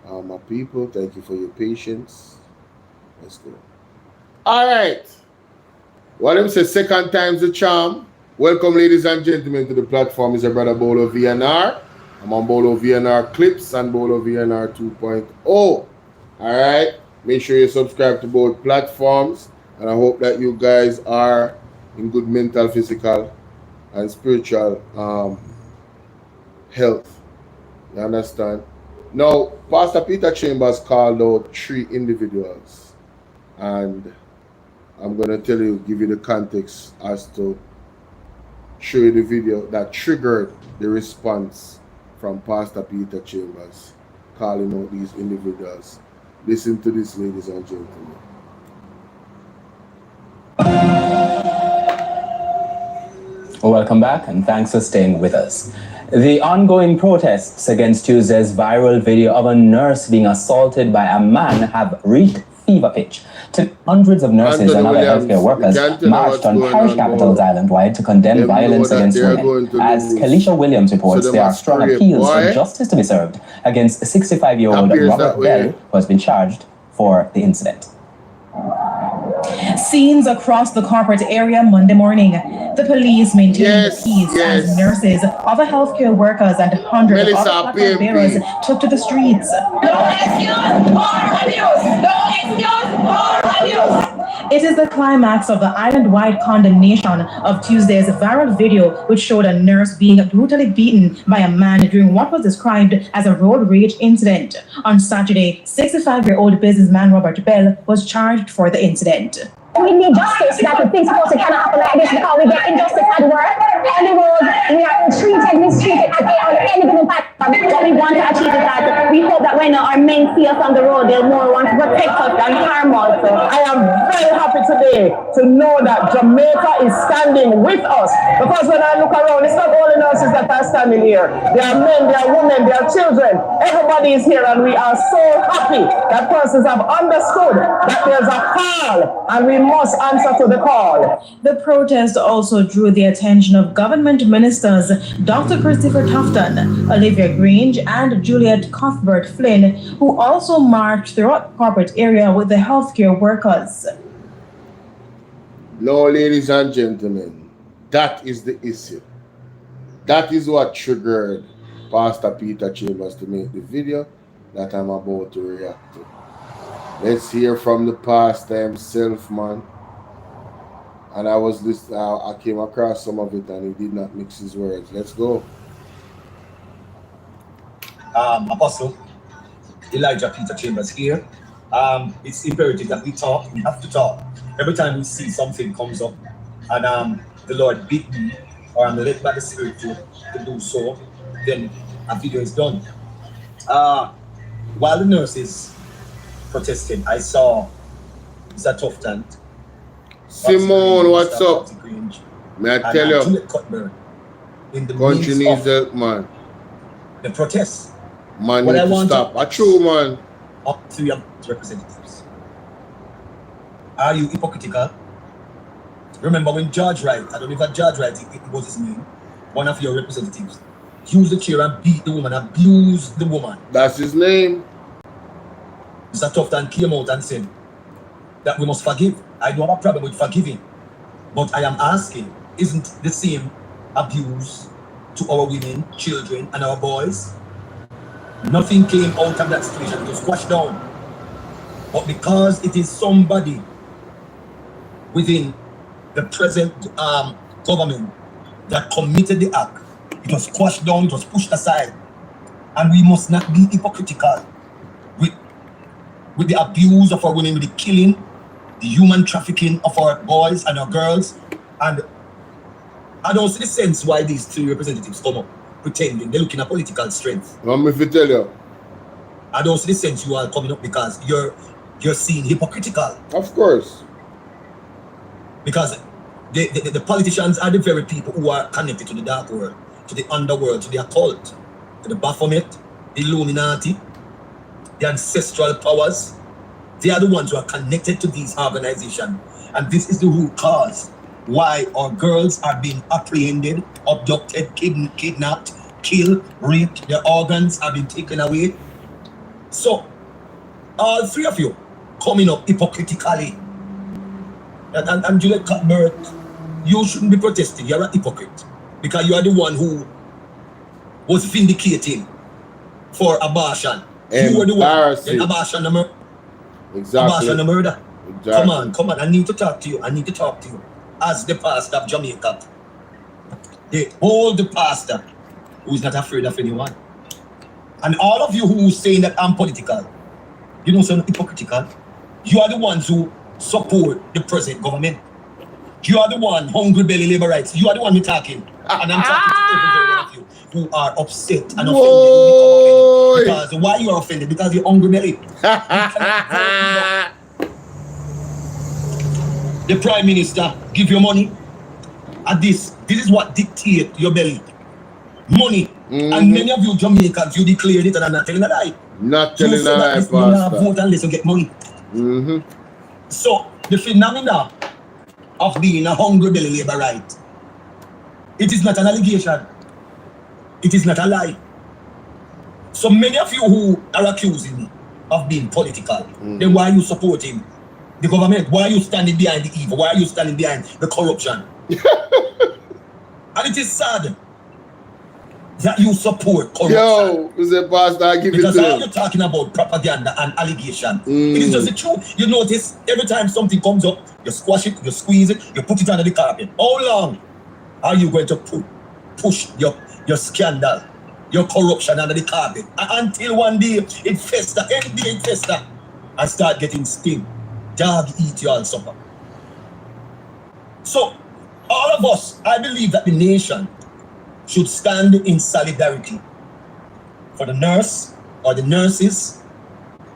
S1: My people, thank you for your patience. Let's go. All right. What them say, second time's the charm. Welcome, ladies and gentlemen, to the platform. Is your brother Bolo VNR. I'm on Bolo VNR Clips and Bolo VNR 2.0. All right. Make sure you subscribe to both platforms. And I hope that you guys are in good mental, physical, and spiritual health. You understand? Now, Pastor Peter Chambers called out 3 individuals. And I'm going to give you the context as to show you the video that triggered the response from Pastor Peter Chambers calling out these individuals. Listen to this, ladies and gentlemen.
S3: Welcome back and thanks for staying with us. The ongoing protests against Tuesday's viral video of a nurse being assaulted by a man have reached fever pitch. Hundreds of nurses and other healthcare workers marched on parish capitals island-wide to condemn violence against women. As Kelisha Williams reports, there are strong appeals for justice to be served against 65-year-old Robert Bell, who has been charged for the incident.
S4: Scenes across the corporate area Monday morning. The police maintained the peace as nurses, other healthcare workers, and hundreds of other placard bearers took to the streets.
S5: No excuse for abuse! No excuse for abuse!
S4: It is the climax of the island-wide condemnation of Tuesday's viral video, which showed a nurse being brutally beaten by a man during what was described as a road rage incident. On Saturday, 65-year-old businessman Robert Bell was charged for the incident.
S6: We need justice. That things supposed to cannot happen like this because we get injustice at work, on the road. We are treated, mistreated on any given platform. What we want to achieve is that we hope that when our men see us on the road, they'll more want to protect us than harm us.
S2: I am very happy today to know that Jamaica is standing with us. Because when I look around, it's not all the nurses that are standing here. There are men, there are women, there are children. Everybody is here, and we are so happy that persons have understood that there's a call, and we must answer to the call.
S4: The protest also drew the attention of government ministers Dr. Christopher Tufton, Olivia Grange, and Juliet Cuthbert Flynn, who also marched throughout the corporate area with the healthcare workers.
S1: No, ladies and gentlemen, that is the issue. That is what triggered Pastor Peter Chambers to make the video that I'm about to react to. Let's hear from the pastor himself, man. And I was listening, I came across some of it and he did not mix his words. Let's go.
S7: Apostle Elijah Peter Chambers here. It's imperative that we talk. We have to talk. Every time we see something comes up and the Lord beat me or I'm led by the Spirit to do so, then a video is done. While the nurses protested, I saw Mr. Tufton.
S1: Simone, what's up? May I tell you?
S7: In the
S1: country needs help, man.
S7: The protest.
S1: Man, what I want to stop. A true man.
S7: Up to your representatives. Are you hypocritical? Remember when George Wright, I don't know if George Wright, it was his name, one of your representatives, used the chair and beat the woman, abused the woman.
S1: That's his name.
S7: Mr. Tufton came out and said that we must forgive. I don't have a problem with forgiving. But I am asking, isn't the same abuse to our women, children, and our boys? Nothing came out of that situation. It was squashed down. But because it is somebody within the present government that committed the act, it was squashed down, it was pushed aside. And we must not be hypocritical with the abuse of our women, with the killing, the human trafficking of our boys and our girls. And I don't see the sense why these three representatives come up pretending they're looking at political strength.
S1: Let me tell you.
S7: I don't see the sense you are coming up because you're seen hypocritical.
S1: Of course.
S7: Because the politicians are the very people who are connected to the dark world, to the underworld, to the occult, to the Baphomet, the Illuminati, the ancestral powers. They are the ones who are connected to these organizations. And this is the root cause why our girls are being apprehended, abducted, kidnapped, killed, raped. Their organs are being taken away. So, all three of you coming up hypocritically. And Juliet Cuthbert, you shouldn't be protesting. You're a hypocrite. Because you are the one who was vindicating for abortion. You were the one. Abortion the murder.
S1: Exactly.
S7: Abortion the murder.
S1: Exactly.
S7: Come on. I need to talk to you. As the pastor of Jamaica. The old pastor who is not afraid of anyone. And all of you who saying that I'm political, you know, so hypocritical. You are the ones who support the present government. You are the one, hungry belly labor rights. You are the one who talking. And I'm talking to every one of you who are upset and offended. Because why you are offended? Because you're hungry belly. The Prime Minister give you money. And this is what dictates your belly. Money. And many of you Jamaicans, you declared it, and I'm not telling a lie.
S1: Not telling a lie,
S7: Pastor. You not vote unless you get money. So the phenomena of being a hungry belly laborite, it is not an allegation. It is not a lie. So many of you who are accusing me of being political, then why are you supporting the government? Why are you standing behind the evil? Why are you standing behind the corruption? And it is sad that you support corruption.
S1: Yo, who's the pastor? I give
S7: because
S1: it to
S7: all
S1: him.
S7: you're talking about propaganda and allegation. It is just the truth. You notice every time something comes up, you squash it, you squeeze it, you put it under the carpet. How long are you going to push your scandal, your corruption under the carpet? Until one day it fester, any day it fester, and start getting sting. Dog eat you all supper. So all of us, I believe that the nation should stand in solidarity for the nurse or the nurses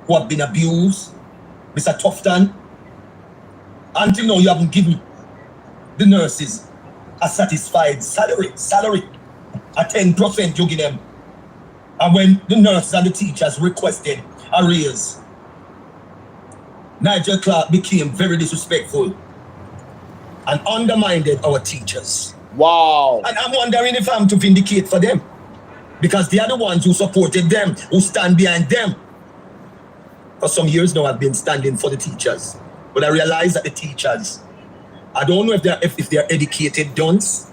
S7: who have been abused. Mr. Tufton, until now you haven't given the nurses a satisfied salary. A 10% you give them. And when the nurses and the teachers requested a raise, Nigel Clark became very disrespectful and undermined our teachers.
S1: Wow.
S7: And I'm wondering if I'm to vindicate for them, because they are the ones who supported them, who stand behind them. For some years now, I've been standing for the teachers, but I realize that the teachers, I don't know if they're educated dunce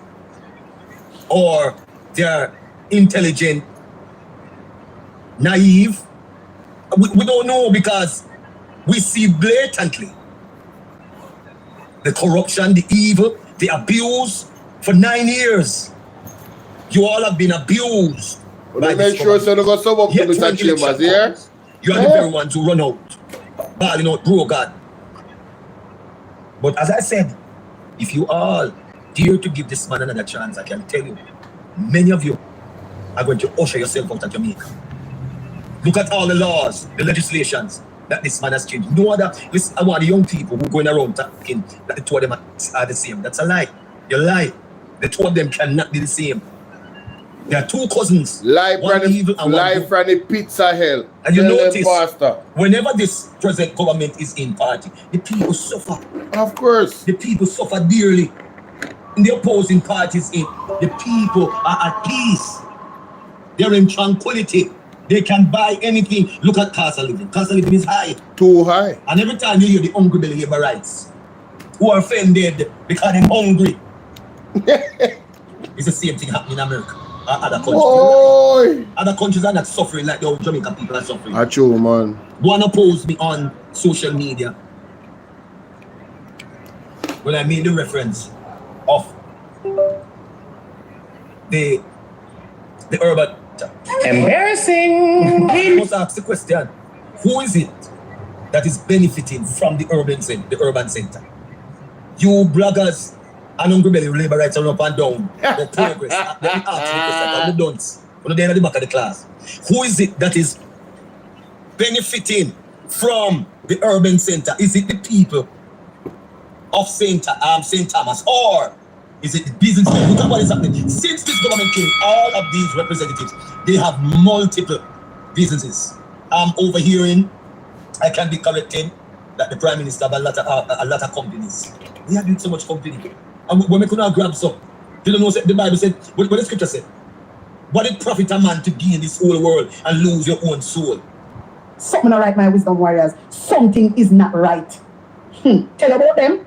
S7: or they're intelligent, naive. We don't know, because we see blatantly the corruption, the evil, the abuse. For 9 years, you all have been abused.
S1: Well, make sure so they got some up to Mr. Chambers, yeah?
S7: You are the very ones who run out, balling out, bro, God. But as I said, if you all dare to give this man another chance, I can tell you, many of you are going to usher yourself out of Jamaica. Look at all the laws, the legislations that this man has changed. No other, listen, I want the young people who are going around talking that the two of them are the same. That's a lie. You lie. The two of them cannot be the same. They are two cousins.
S1: Life from the pizza hell.
S7: And you notice, whenever this present government is in party, the people suffer.
S1: Of course.
S7: The people suffer dearly. In the opposing parties, the people are at peace. They're in tranquility. They can buy anything. Look at cost of living. Cost of living is high.
S1: Too high.
S7: And every time you hear the hungry belly laborites who are offended because they're hungry, it's the same thing happening in America. Other countries.
S1: Boy.
S7: Other countries are not suffering like the Jamaican people are suffering.
S1: True, man.
S7: One opposed me on social media when I made the reference of the urban. Embarrassing. I must ask the question: who is it that is benefiting from the urban center? You bloggers and hungry belly laborites are up and down. The progress. Let me ask you the question. The dunce. When they're at the back of the class. Who is it that is benefiting from the urban center? Is it the people of St. Thomas, or is it the businessmen? Look at what is happening. Since this government came, all of these representatives, they have multiple businesses. I'm overhearing, I can be corrected, that the Prime Minister have a lot of companies. We are doing so much company. And when we could not grab some, you don't know, the Bible said, what the scripture said, what it profit a man to gain this whole world and lose your own soul?
S8: Something not right, my wisdom warriors. Something is not right. Tell about them.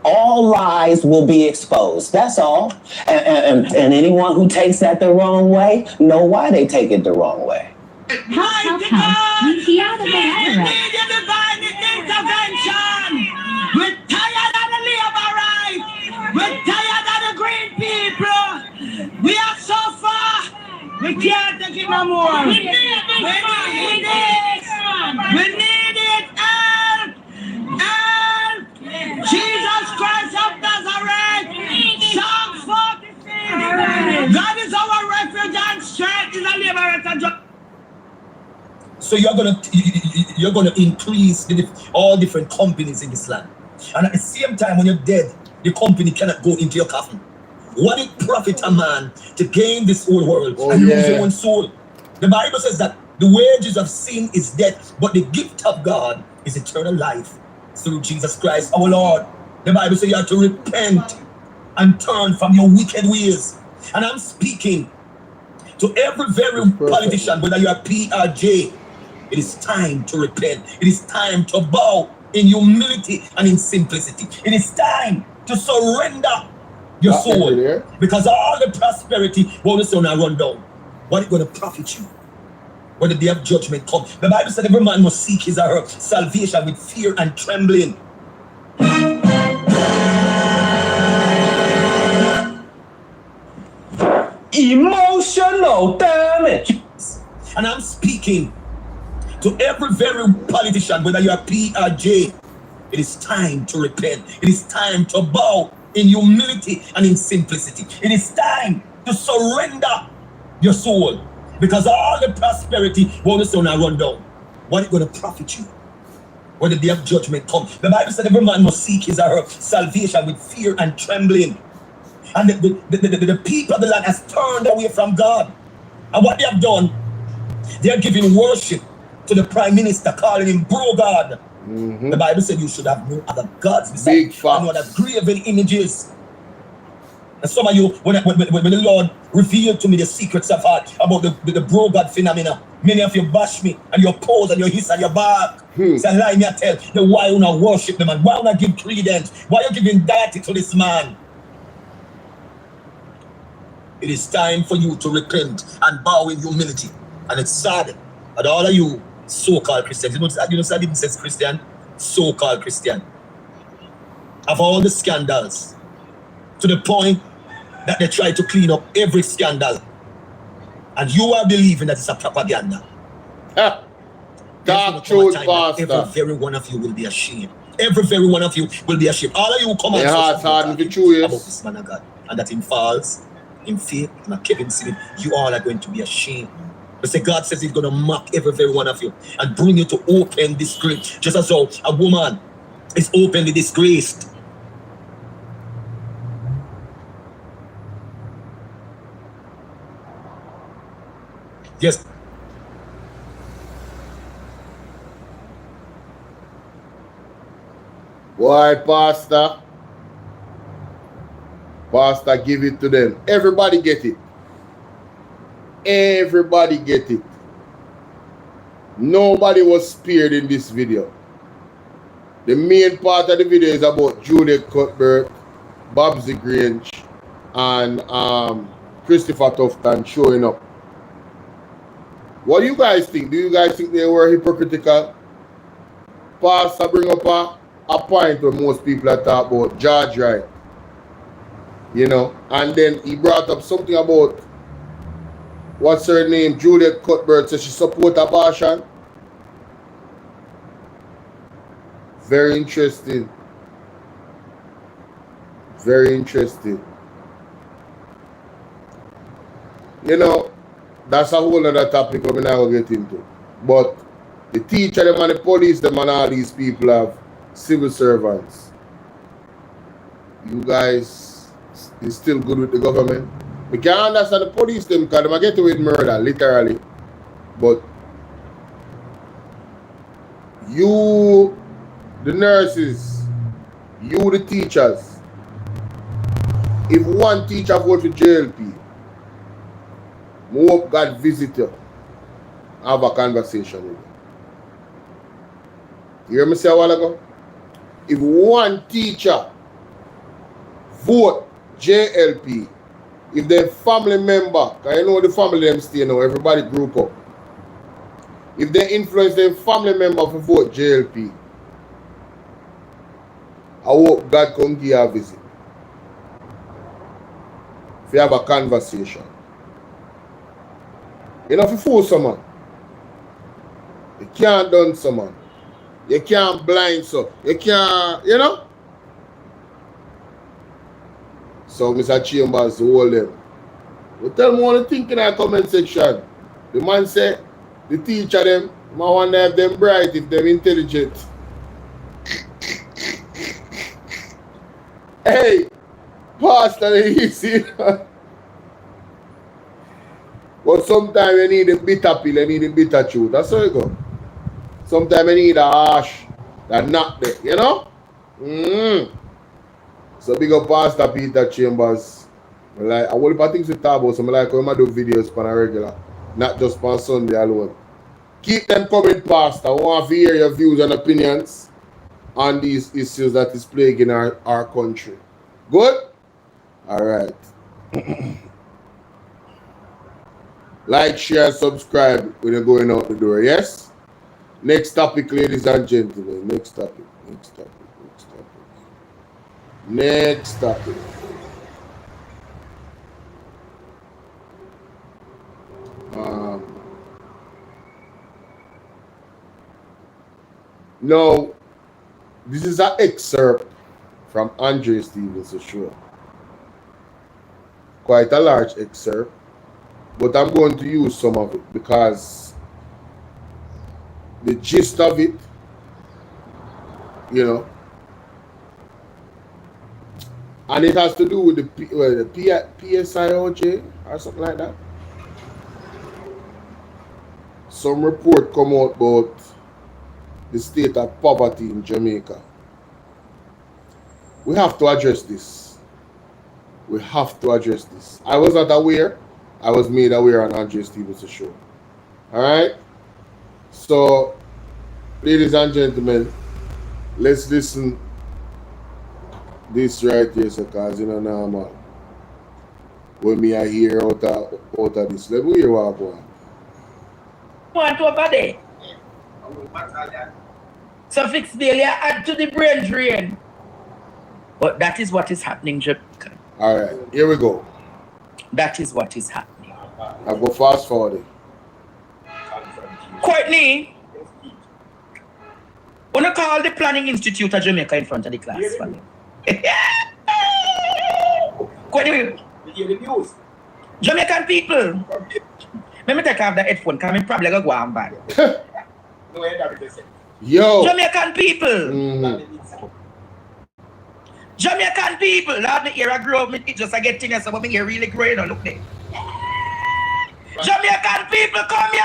S9: All lies will be exposed. That's all. And anyone who takes that the wrong way, know why they take it the wrong way.
S5: Hi, we need your divine intervention. We're tired of the labor rights. We're tired of the green people. We are so far. We can't take it no more. We need it. Help! Jesus Christ of Nazareth. Psalm 46. God is our refuge and strength in the liberator.
S7: So you're gonna increase all different companies in this land, and at the same time, when you're dead, the company cannot go into your coffin. What it profit a man to gain this whole world and lose your own soul? The Bible says that the wages of sin is death, but the gift of God is eternal life through Jesus Christ our Lord. The Bible says you have to repent and turn from your wicked ways. And I'm speaking to every very politician, whether you are P or J. It is time to repent. It is time to bow in humility and in simplicity. It is time to surrender your soul, because all the prosperity won't soon run down. What is going to profit you when the day of judgment comes? The Bible said every man must seek his or her salvation with fear and trembling.
S9: Emotional damage.
S7: And I'm speaking to every very politician, whether you are P or J. It is time to repent. It is time to bow in humility and in simplicity. It is time to surrender your soul, because all the prosperity won't soon run down. What is going to profit you when the day of judgment comes? The Bible said every man must seek his or her salvation with fear and trembling. And the people of the land has turned away from God. And what they have done, they are giving worship to the prime minister, calling him bro God. The Bible said you should have no other gods besides no other graven images. And some of you, when the Lord revealed to me the secrets of heart about the bro God phenomena, many of you bash me and your pose and your hiss and your back. Say, lie me, I tell you, why you not worship the man? Why you not give credence? Why you giving deity to this man? It is time for you to repent and bow in humility. And it's sad that all of you so-called Christians, you know I didn't say Christian, so-called Christian, of all the scandals, to the point that they try to clean up every scandal, and you are believing that it's a propaganda.
S1: Dark truth, pastor.
S7: Every very one of you will be ashamed. Every very one of you will be ashamed. All of you come and
S1: about
S7: this man of God, and that in false, in faith, in a Kevin City, you all are going to be ashamed. But say God says he's going to mock every very one of you and bring you to open disgrace, just as how a woman is openly disgraced. Yes.
S1: Why, pastor? Pastor, give it to them. Everybody get it. Everybody get it. Nobody was spared in this video. The main part of the video is about Juliet Cuthbert, Babsy Grange, and Christopher Tufton showing up. What do you guys think? Do you guys think they were hypocritical? Pastor bring up a point where most people are talking about George Wright. You know, and then he brought up something about, what's her name, Juliet Cuthbert, says she support abortion. Very interesting. Very interesting. You know, that's a whole other topic we're not going to get into. But the teacher, them and the police, them and all these people have civil servants. You guys is still good with the government. We can't understand the police them because they get away with murder, literally. But you, the nurses, you, the teachers, if one teacher vote for JLP, we hope God visit you, have a conversation with you. You hear me say a while ago? If one teacher vote JLP, if their family member, because you know the family them stay now, everybody group up. If they influence their family member to vote JLP, I hope God come give you a visit. If you have a conversation. You know, if you fool someone, you can't done someone. You can't blind so. You can't, you know? So Mr. Chambers hold them. You tell me what you think in our comment section. The man say, the teacher them, I wonder if them bright, if them intelligent. Hey, Pastor, easy. But sometimes you need a bitter pill, you need a bitter truth. That's how it goes. Sometimes you need a harsh that not there, you know? So big up Pastor Peter Chambers. Like, I want to things to talk about, so I like when I do videos on a regular, not just on Sunday alone. Keep them coming, Pastor. I want to hear your views and opinions on these issues that is plaguing our country. Good? All right. Like, share, subscribe when you're going out the door, yes? Next topic, ladies and gentlemen. Next topic. Now, this is an excerpt from Andre Stevens' show. Quite a large excerpt, but I'm going to use some of it because the gist of it, you know, and it has to do with the PSIOJ or something like that. Some report come out about the state of poverty in Jamaica. We have to address this. I was not aware. I was made aware on Andre Stevens' show. All right? So, ladies and gentlemen, let's listen this right here, because you know normal. When me I hear out of this, let me hear what I'm going.
S11: Want over there. So fix failure add to the brain drain. But that is what is happening, Jamaica.
S1: All right, here we go.
S11: That is what is happening.
S1: I'll go fast forward.
S11: Courtney, wanna call the Planning Institute of Jamaica in front of the class for me? Courtney, Jamaican people. Let me take off the headphone, because I'm probably going to go on bad.
S1: Yo.
S11: Jamaican people. Jamaican people. Lord, me ear I grow up, it just I get things, so my ear really growing. Look there. Jamaican people, come here.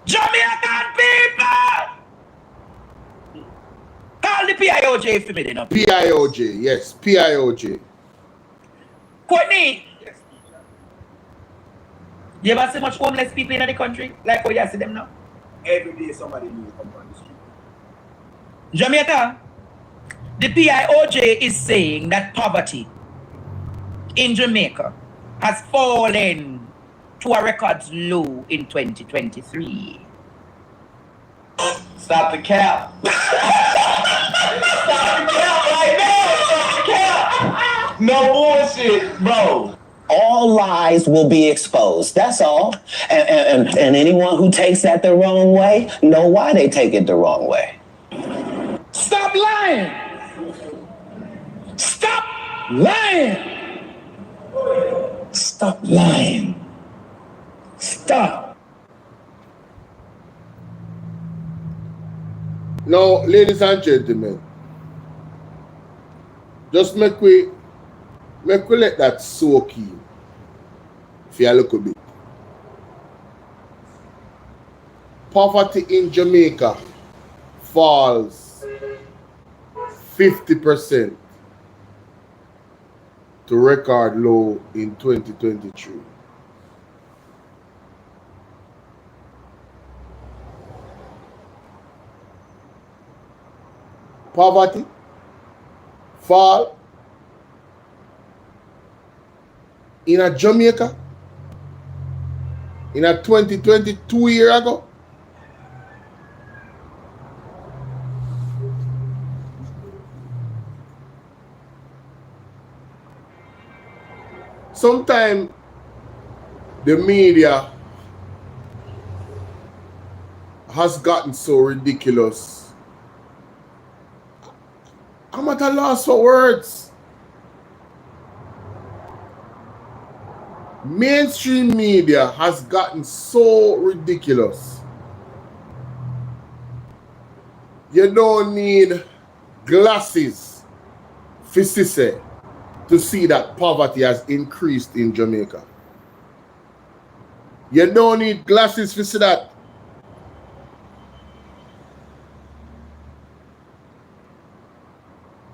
S11: Jamaican people. Call the PIOJ for me then.
S1: PIOJ, yes, PIOJ.
S11: Courtney, you ever see much homeless people in the country? Like how you see them now?
S10: Every day somebody new come on the street.
S11: Jamaica, the PIOJ is saying that poverty in Jamaica has fallen to a record low in 2023.
S10: Stop the cap. Stop the cap right now. Stop the cap. No bullshit, bro.
S9: All lies will be exposed. That's all. And anyone who takes that the wrong way, know why they take it the wrong way.
S11: Stop lying. Stop lying.
S9: Stop lying.
S11: Stop.
S1: Now, ladies and gentlemen, just make we let that soak in for a little bit. Poverty in Jamaica falls 50% to record low in 2023. Poverty fall in a Jamaica in a 2022 year ago. Sometimes the media has gotten so ridiculous. I'm at a loss for words. Mainstream media has gotten so ridiculous. You don't need glasses to see that poverty has increased in Jamaica. You don't need glasses to see that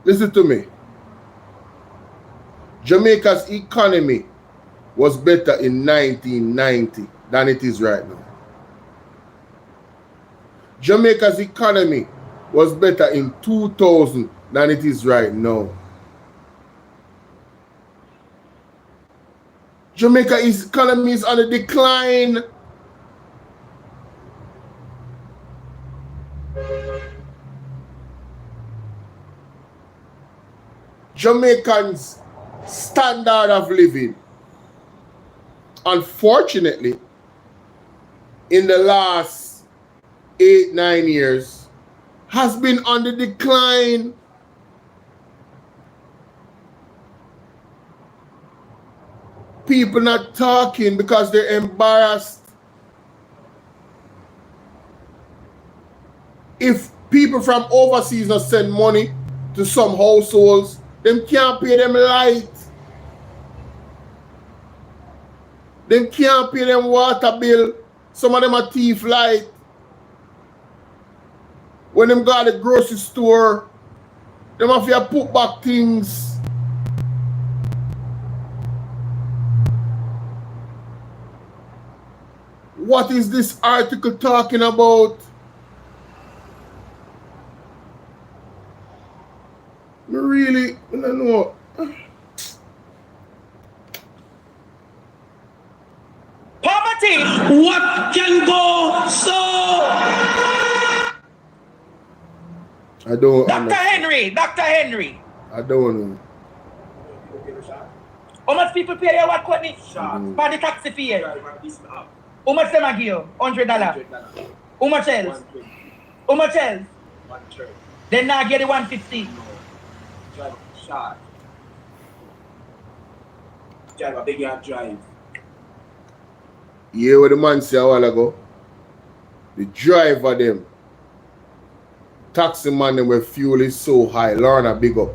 S1: Listen to me. Jamaica's economy was better in 1990 than it is right now. Jamaica's economy was better in 2000 than it is right now. Jamaica's economy is on a decline. Jamaicans' standard of living, unfortunately, in the last 8-9 years, has been on the decline. People not talking because they're embarrassed. If people from overseas not send money to some households, them can't pay them light. Them can't pay them water bill. Some of them are thief light. When them go to the grocery store, them have to put back things. What is this article talking about? Really, I don't know.
S11: Poverty! What can go so?
S1: I don't
S11: Dr.
S1: understand.
S11: Henry! Dr. Henry!
S1: I don't know.
S11: How much people pay you what, Courtney? For the taxi fare? How much them I give you? $100. How much else? How much else? Then now get the 150.
S12: Shot. Drive a big yard drive.
S1: You hear what the man said a while ago? The driver them, taxi man them where fuel is so high, Lorna big up.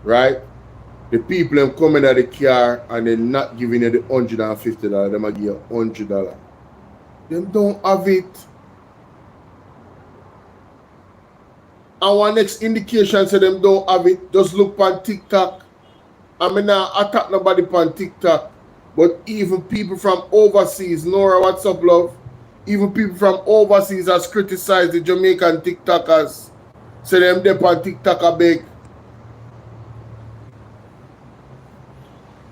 S1: Right? The people them coming at the car and they're not giving you the $150, them give you $100. Them don't have it. Our next indication say them don't have it. Just look on TikTok. I mean, not attack nobody on TikTok. But even people from overseas, Nora, what's up, love? Even people from overseas has criticized the Jamaican TikTokers. Say them there on TikTok are big.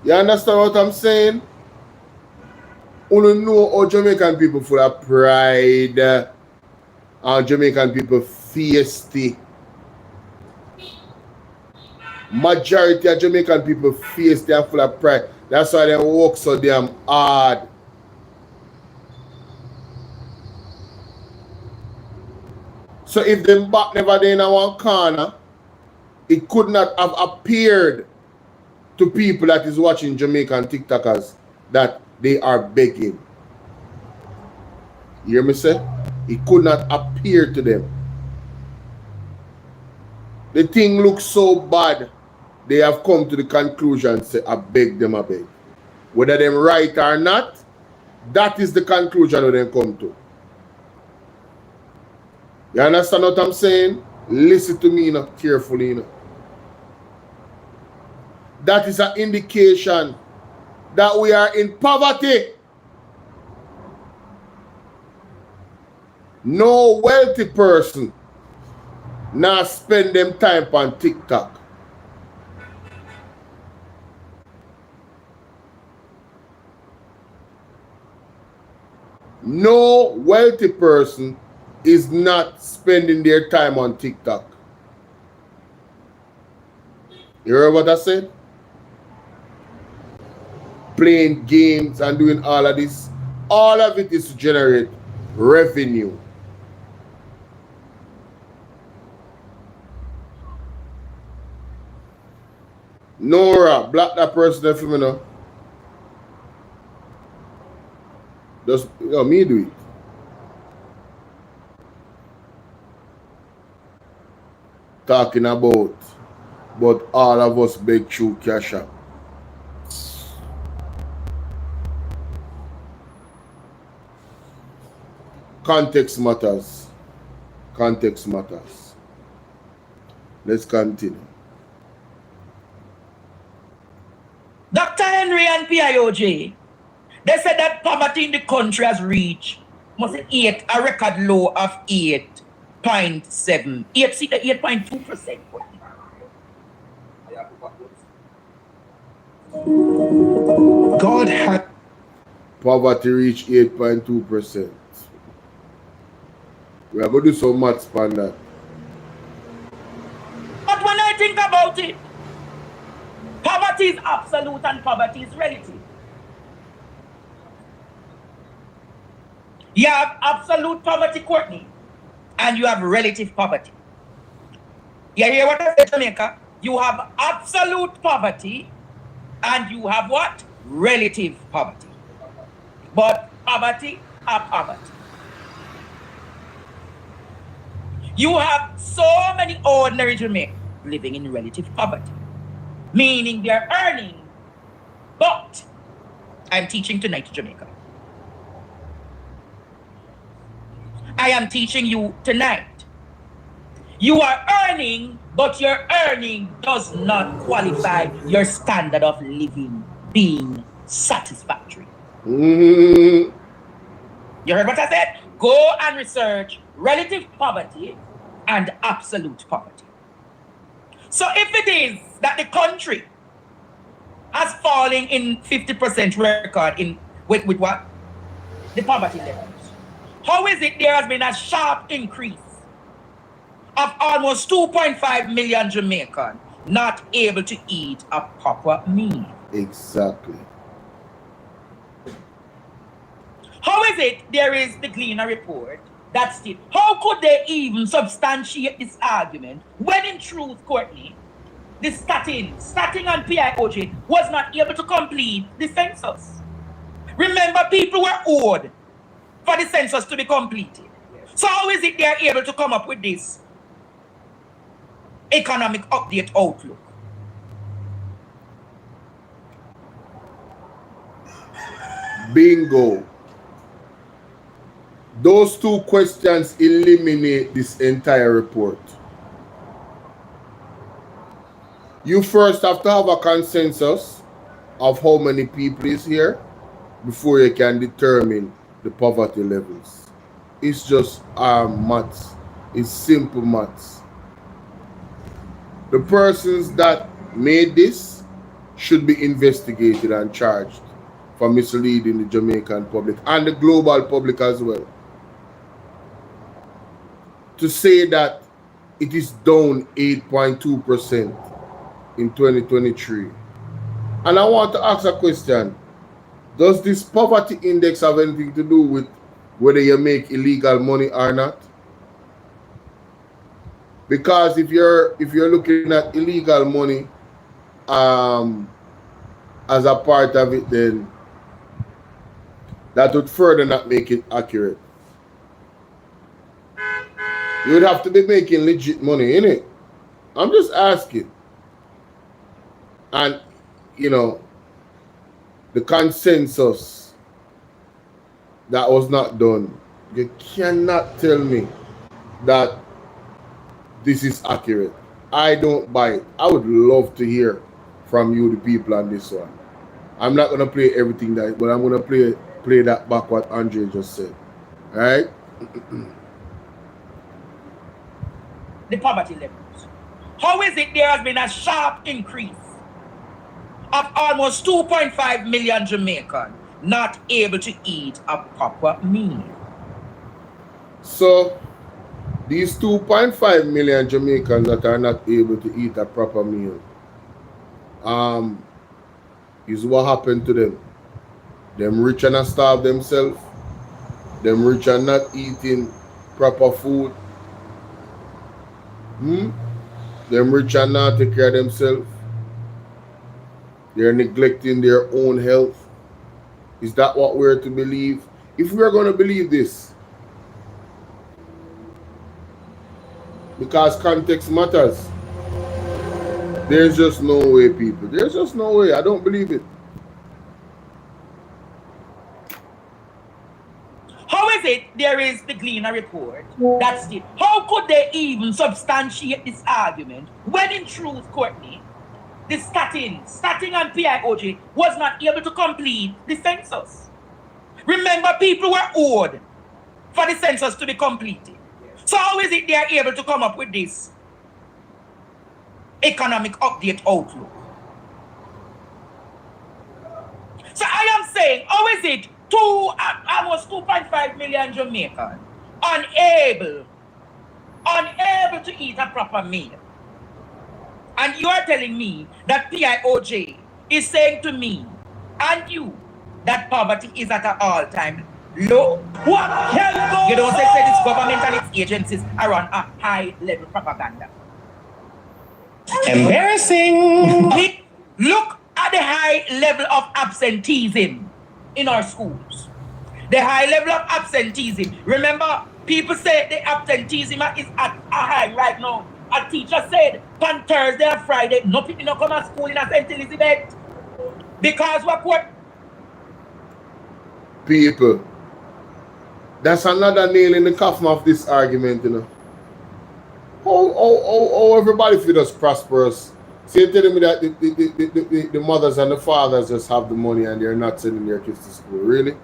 S1: You understand what I'm saying? You know how Jamaican people full of pride. And Jamaican people feisty. Majority of Jamaican people feisty and full of pride. That's why they work so damn hard. So if them back never there in one corner, it could not have appeared to people that is watching Jamaican TikTokers that they are begging. You hear me say? It could not appear to them. The thing looks so bad, they have come to the conclusion, say, I beg them, I beg. Whether them right or not, that is the conclusion that they come to. You understand what I'm saying? Listen to me carefully. That is an indication that we are in poverty. No wealthy person now spend them time on TikTok. No wealthy person is not spending their time on TikTok. You heard what I said? Playing games and doing all of this. All of it is to generate revenue. Nora, block that person there for me now. Just, me do it. Talking about, but all of us beg through Cash App. Context matters. Context matters. Let's continue.
S11: Dr. Henry and PIOJ, they said that poverty in the country has reached a record low of 8.7. 8.2%.
S10: God had
S1: Poverty reached 8.2%. We are going to do so much on that.
S11: But when I think about it, poverty is absolute and poverty is relative. You have absolute poverty, Courtney, and you have relative poverty. You hear what I said, Jamaica? You have absolute poverty and you have what? Relative poverty. But poverty are poverty. You have so many ordinary Jamaicans living in relative poverty, meaning they're earning, but I'm teaching tonight, Jamaica. I am teaching you tonight. You are earning, but your earning does not qualify your standard of living being satisfactory. You heard what I said? Go and research relative poverty and absolute poverty. So if it is that the country has fallen in 50% record with what? The poverty levels. How is it there has been a sharp increase of almost 2.5 million Jamaicans not able to eat a proper meal?
S1: Exactly.
S11: How is it there is the Gleaner report that still, how could they even substantiate this argument when in truth, Courtney, the Stating and PIOJ was not able to complete the census? Remember, people were owed for the census to be completed. So how is it they are able to come up with this economic update outlook?
S1: Bingo. Those two questions eliminate this entire report. You first have to have a consensus of how many people is here before you can determine the poverty levels. It's just maths. It's simple maths. The persons that made this should be investigated and charged for misleading the Jamaican public and the global public as well. To say that it is down 8.2% in 2023. And I want to ask a question. Does this poverty index have anything to do with whether you make illegal money or not? Because if you're looking at illegal money as a part of it, then that would further not make it accurate. You would have to be making legit money, innit? I'm just asking. And, you know, the consensus that was not done, you cannot tell me that this is accurate. I don't buy it. I would love to hear from you, the people, on this one. I'm not going to play everything that, but I'm going to play that back what Andre just said. All right?
S11: The poverty levels. How is it there has been a sharp increase of almost 2.5 million Jamaicans not able to eat a proper meal?
S1: So, these 2.5 million Jamaicans that are not able to eat a proper meal, is what happened to them. Them rich and starve themselves. Them rich and not eating proper food. Them rich and not take care of themselves. They're neglecting their own health. Is that what we're to believe? If we are going to believe this, because context matters, there's just no way, people. There's just no way. I don't believe it.
S11: How is it there is the Gleaner report. That's it. How could they even substantiate this argument when in truth, Courtney, the Stating and PIOJ was not able to complete the census? Remember, people were owed for the census to be completed. So how is it they are able to come up with this economic update outlook? So I am saying, how is it almost 2.5 million Jamaicans unable to eat a proper meal? And you are telling me that PIOJ is saying to me and you that poverty is at an all-time low? What can go? You don't say this government and its agencies are on a high-level propaganda.
S9: Embarrassing.
S11: Look at the high level of absenteeism in our schools. The high level of absenteeism. Remember, people say the absenteeism is at a high right now. A teacher said on Thursday and Friday, no people don't come to school in St. Elizabeth. Because what?
S1: People. That's another nail in the coffin of this argument, you know. How everybody feel us prosperous. So you're telling me that the mothers and the fathers just have the money and they're not sending their kids to school, really?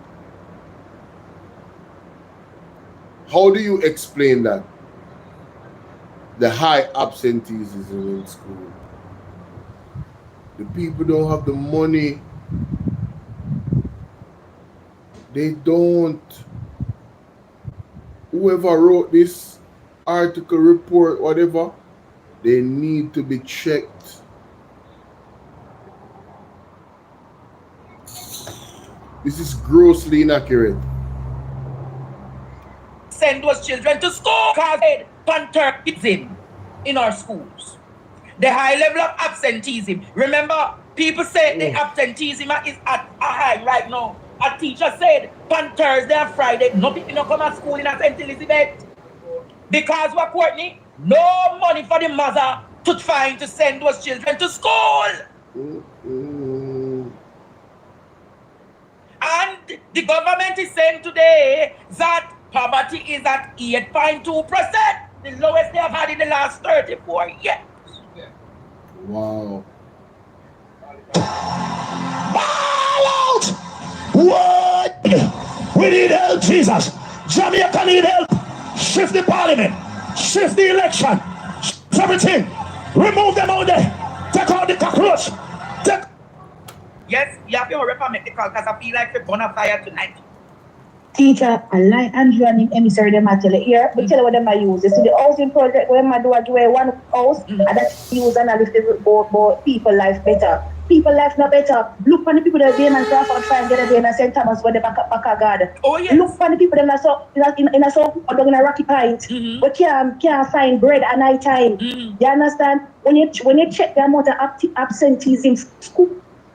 S1: How do you explain that? The high absenteeism in school. The people don't have the money. They don't. Whoever wrote this article, report, whatever, they need to be checked. This is grossly inaccurate.
S11: Send those children to school because panturkism in our schools. The high level of absenteeism. Remember, people say the absenteeism is at a high right now. A teacher said on Thursday and Friday, no people don't come to school in St. Elizabeth. Because what, Courtney? No money for the mother to trying to send those children to school. And the government is saying today that poverty is at 8.2%, the lowest they have had in the last 34 years.
S1: Wow.
S10: Ball out! What? We need help, Jesus. Jamaica need help. Shift the parliament. Shift the election. Shift everything. Remove them out there. Take out the cockroach.
S11: Yes, you have to hurry up and make the call because I feel like we're gonna fire tonight.
S13: Teacher, I like Andrew and him emissary them actually here, but tell you what them I use. You see the housing project where I do one house and that's use and I lift the people life better. People life not better. Look for the people that are in and Crawford Farm, get in St. Thomas where they back God.
S11: Oh yes.
S13: Look for the people that are in a rocky pint, but can't find bread at night time. You understand? When you check the amount of absenteeism in school,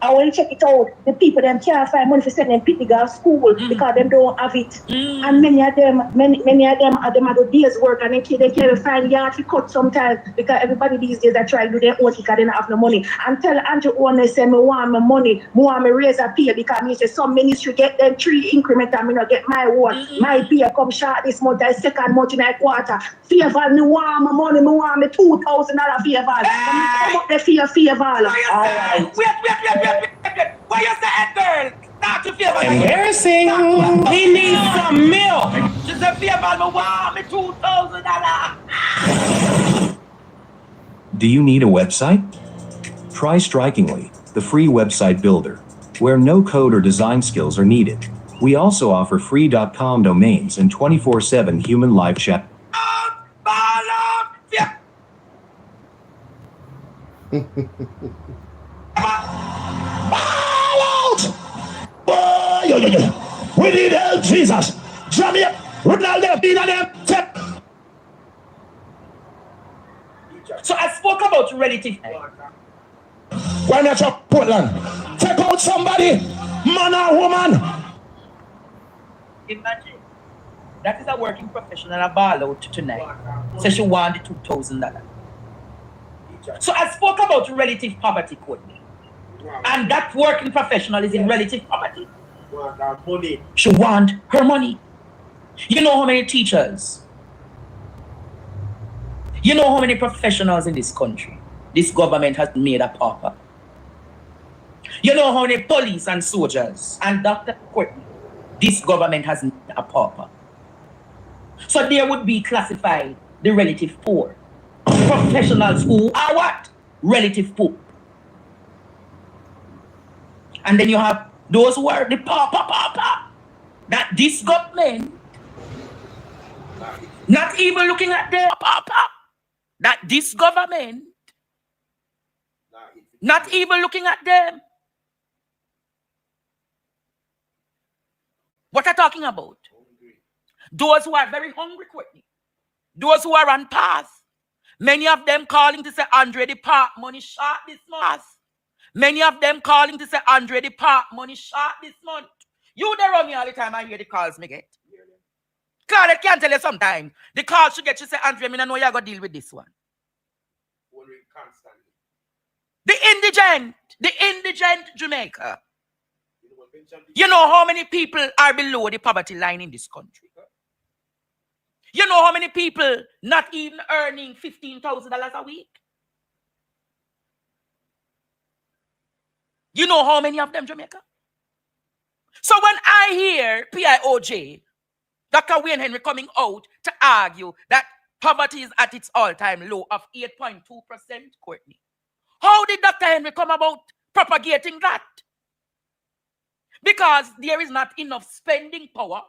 S13: and when you check it out, the people them can't find money for sending them pick to school because them don't have it. And many of them are do days work and they can't find yard to cut sometimes because everybody these days are trying to do their own because they don't have no money. And tell Andrew Owner say me want my money, me want me raise a pay because me say some ministry get them 3 increment and me not get my one. My pay come short this month, the second month in a quarter. Favor me want my money, me want me $2,000 favor. Come up the favor. Alright.
S11: Wait. Why you say that, girl? Not to favor.
S9: Embarrassing.
S11: He needs some milk. She said, favor me want me $2,000.
S14: Do you need a website? Try Strikingly, the free website builder, where no code or design skills are needed. We also offer free.com domains and 24/7 human live chat.
S10: We need help, Jesus. Jamaica, Ronaldo, them.
S11: So I spoke about relative.
S10: Why not your Portland? Take out somebody, man or woman.
S11: Imagine. That is a working professional at Bolo tonight. So she wanted $2,000. So I spoke about relative poverty, Courtney. And that working professional is in relative poverty. She want her money. You know how many teachers? You know how many professionals in this country this government has made a pauper? You know how many police and soldiers and Dr. Courtney this government has made a pauper? So there would be classified the relative poor. Professionals who are what? Relative poor. And then you have those who are the pauper. That this government, not even looking at them, that this government, not even looking at them. What are talking about? Those who are very hungry, quickly. Those who are on path. Many of them calling to say, Andre, the park money short this month. Many of them calling to say, Andre, the park money short this month. You there on me all the time, I hear the calls me get. Claude can't tell you sometimes. The call should get you say, Andre, I know you're going to deal with this one. The indigent Jamaica. You know how many people are below the poverty line in this country? You know how many people not even earning $15,000 a week? You know how many of them, Jamaica? So when I hear PIOJ, Dr. Wayne Henry coming out to argue that poverty is at its all-time low of 8.2%, Courtney, how did Dr. Henry come about propagating that? Because there is not enough spending power.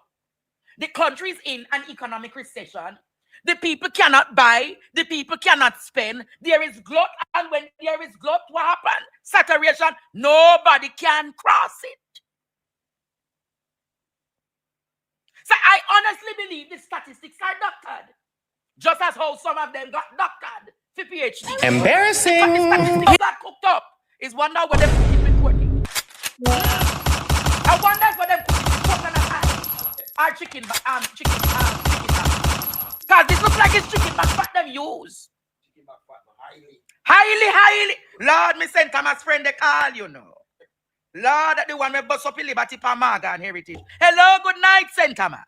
S11: The country is in an economic recession. The people cannot buy. The people cannot spend. There is glut. And when there is glut, what happens? Saturation. Nobody can cross it. So I honestly believe the statistics are doctored. Just as how some of them got doctored for PhD.
S3: Embarrassing.
S11: The statistics got cooked up. Is wonder what they put it recording. I wonder what they put it coconut eye. Or chicken back. Because this looks like it's chicken back fat them use. Highly. Lord, me St. Thomas friend they call, you know. Lord, that the one we bust up in Liberty Pamaga and Heritage. Hello, good night, St. Thomas.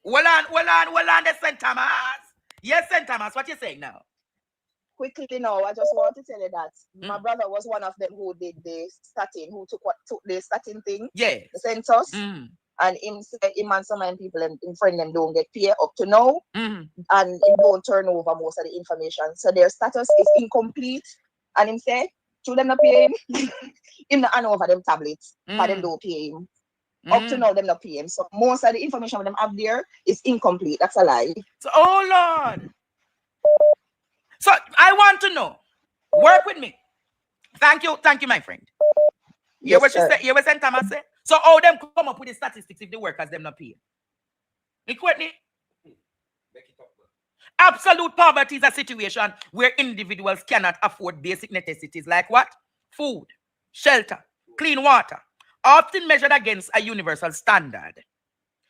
S11: Well on, the St. Thomas. Yes, St. Thomas, what you saying now?
S15: Quickly now, I just want to tell you that my brother was one of them who did the statin, who took the statin thing,
S11: yeah,
S15: the census, and him and some of people in friend them don't get paid up to now, and him don't turn over most of the information, so their status is incomplete, and him say, to them not pay him, him not hand over them tablets, but them don't pay him. Up to now, them not pay him, so most of the information them have there is incomplete. That's a lie.
S11: So, oh Lord. So I want to know. Work with me. Thank you, my friend.
S15: Yes,
S11: what
S15: sir.
S11: You say? You what St. Thomas say? So how them come up with the statistics if the workers them not pay? Courtney? Absolute poverty is a situation where individuals cannot afford basic necessities like what? Food, shelter, clean water, often measured against a universal standard,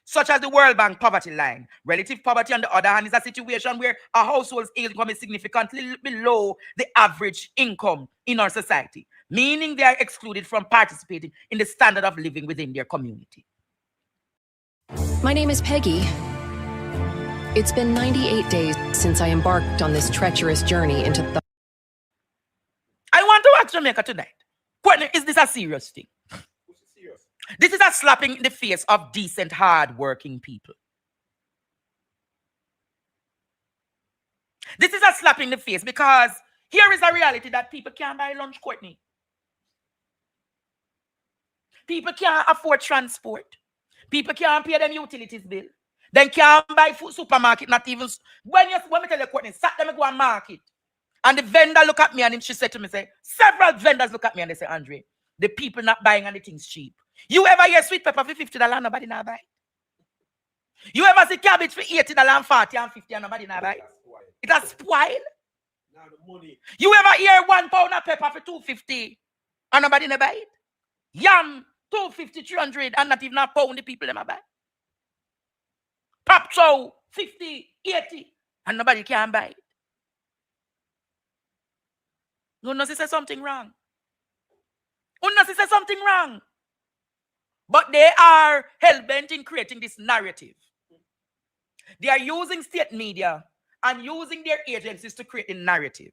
S11: such as the World Bank poverty line. Relative poverty, on the other hand, is a situation where a household's income is significantly below the average income in our society, meaning they are excluded from participating in the standard of living within their community.
S16: My name is Peggy. It's been 98 days since I embarked on this treacherous journey into the...
S11: I want to ask Jamaica tonight, Courtney, is this a serious thing? This is a slapping in the face of decent, hard-working people. This is a slapping in the face because here is a reality that people can't buy lunch, Courtney. People can't afford transport. People can't pay them utilities bill. Then can't buy food supermarket, not even... When me tell you, Courtney, sat them go and market. And the vendor look at me and she said to me, say, several vendors look at me and they say, Andre, the people not buying anything's cheap. You ever hear sweet pepper for $50, nobody not buy? You ever see cabbage for $80 and $40 and $50 and nobody not buy? It has spoiled. You ever hear £1 of pepper for $2.50 and nobody not buy it? Yam, $2.50, $300 and not even a pound the people them buy. Pop chow, $50, $80 and nobody can buy it. You know, say something wrong. You know, say something wrong. But they are hell-bent in creating this narrative. They are using state media and using their agencies to create a narrative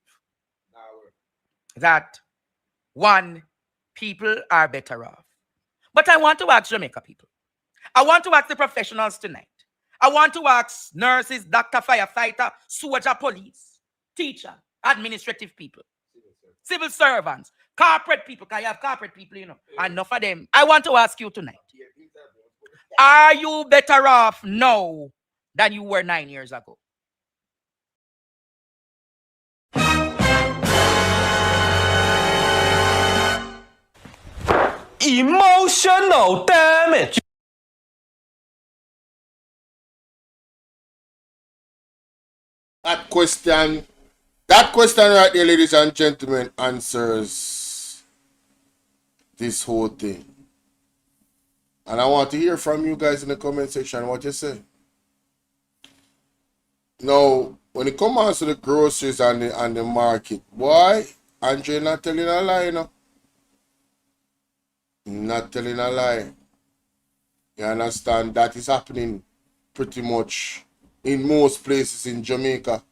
S11: that, one, people are better off. But I want to ask Jamaica people. I want to ask the professionals tonight. I want to ask nurses, doctor, firefighter, soldier, police, teacher, administrative people, civil servants, corporate people, because you have corporate people, you know, enough of them. I want to ask you tonight. Are you better off now than you were 9 years ago?
S17: Emotional damage.
S1: That question right there, ladies and gentlemen, answers this whole thing. And I want to hear from you guys in the comment section what you say. Now, when it comes to the groceries and the market, boy, Andre not telling a lie, you know. Not telling a lie. You understand? That is happening pretty much in most places in Jamaica.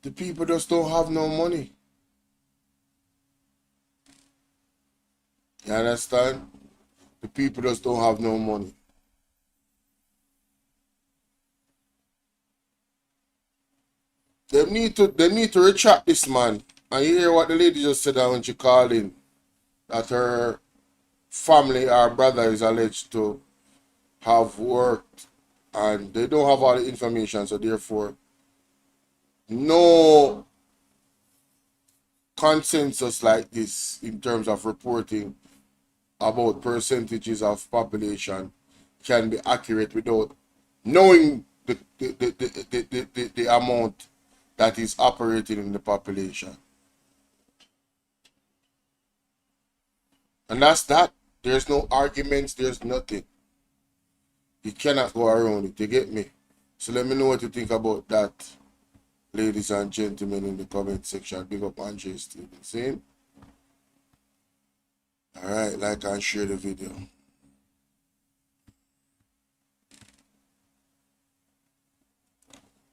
S1: The people just don't have no money. You understand? The people just don't have no money. They need to retract this, man. And you hear what the lady just said when she called in, that her family, her brother is alleged to have worked and they don't have all the information, so therefore no consensus like this in terms of reporting about percentages of population can be accurate without knowing the amount that is operating in the population. And that's that. There's no arguments, there's nothing. You cannot go around it, you get me? So let me know what you think about that, ladies and gentlemen, in the comment section. Big up Andre Steven. See? Alright, like and share the video.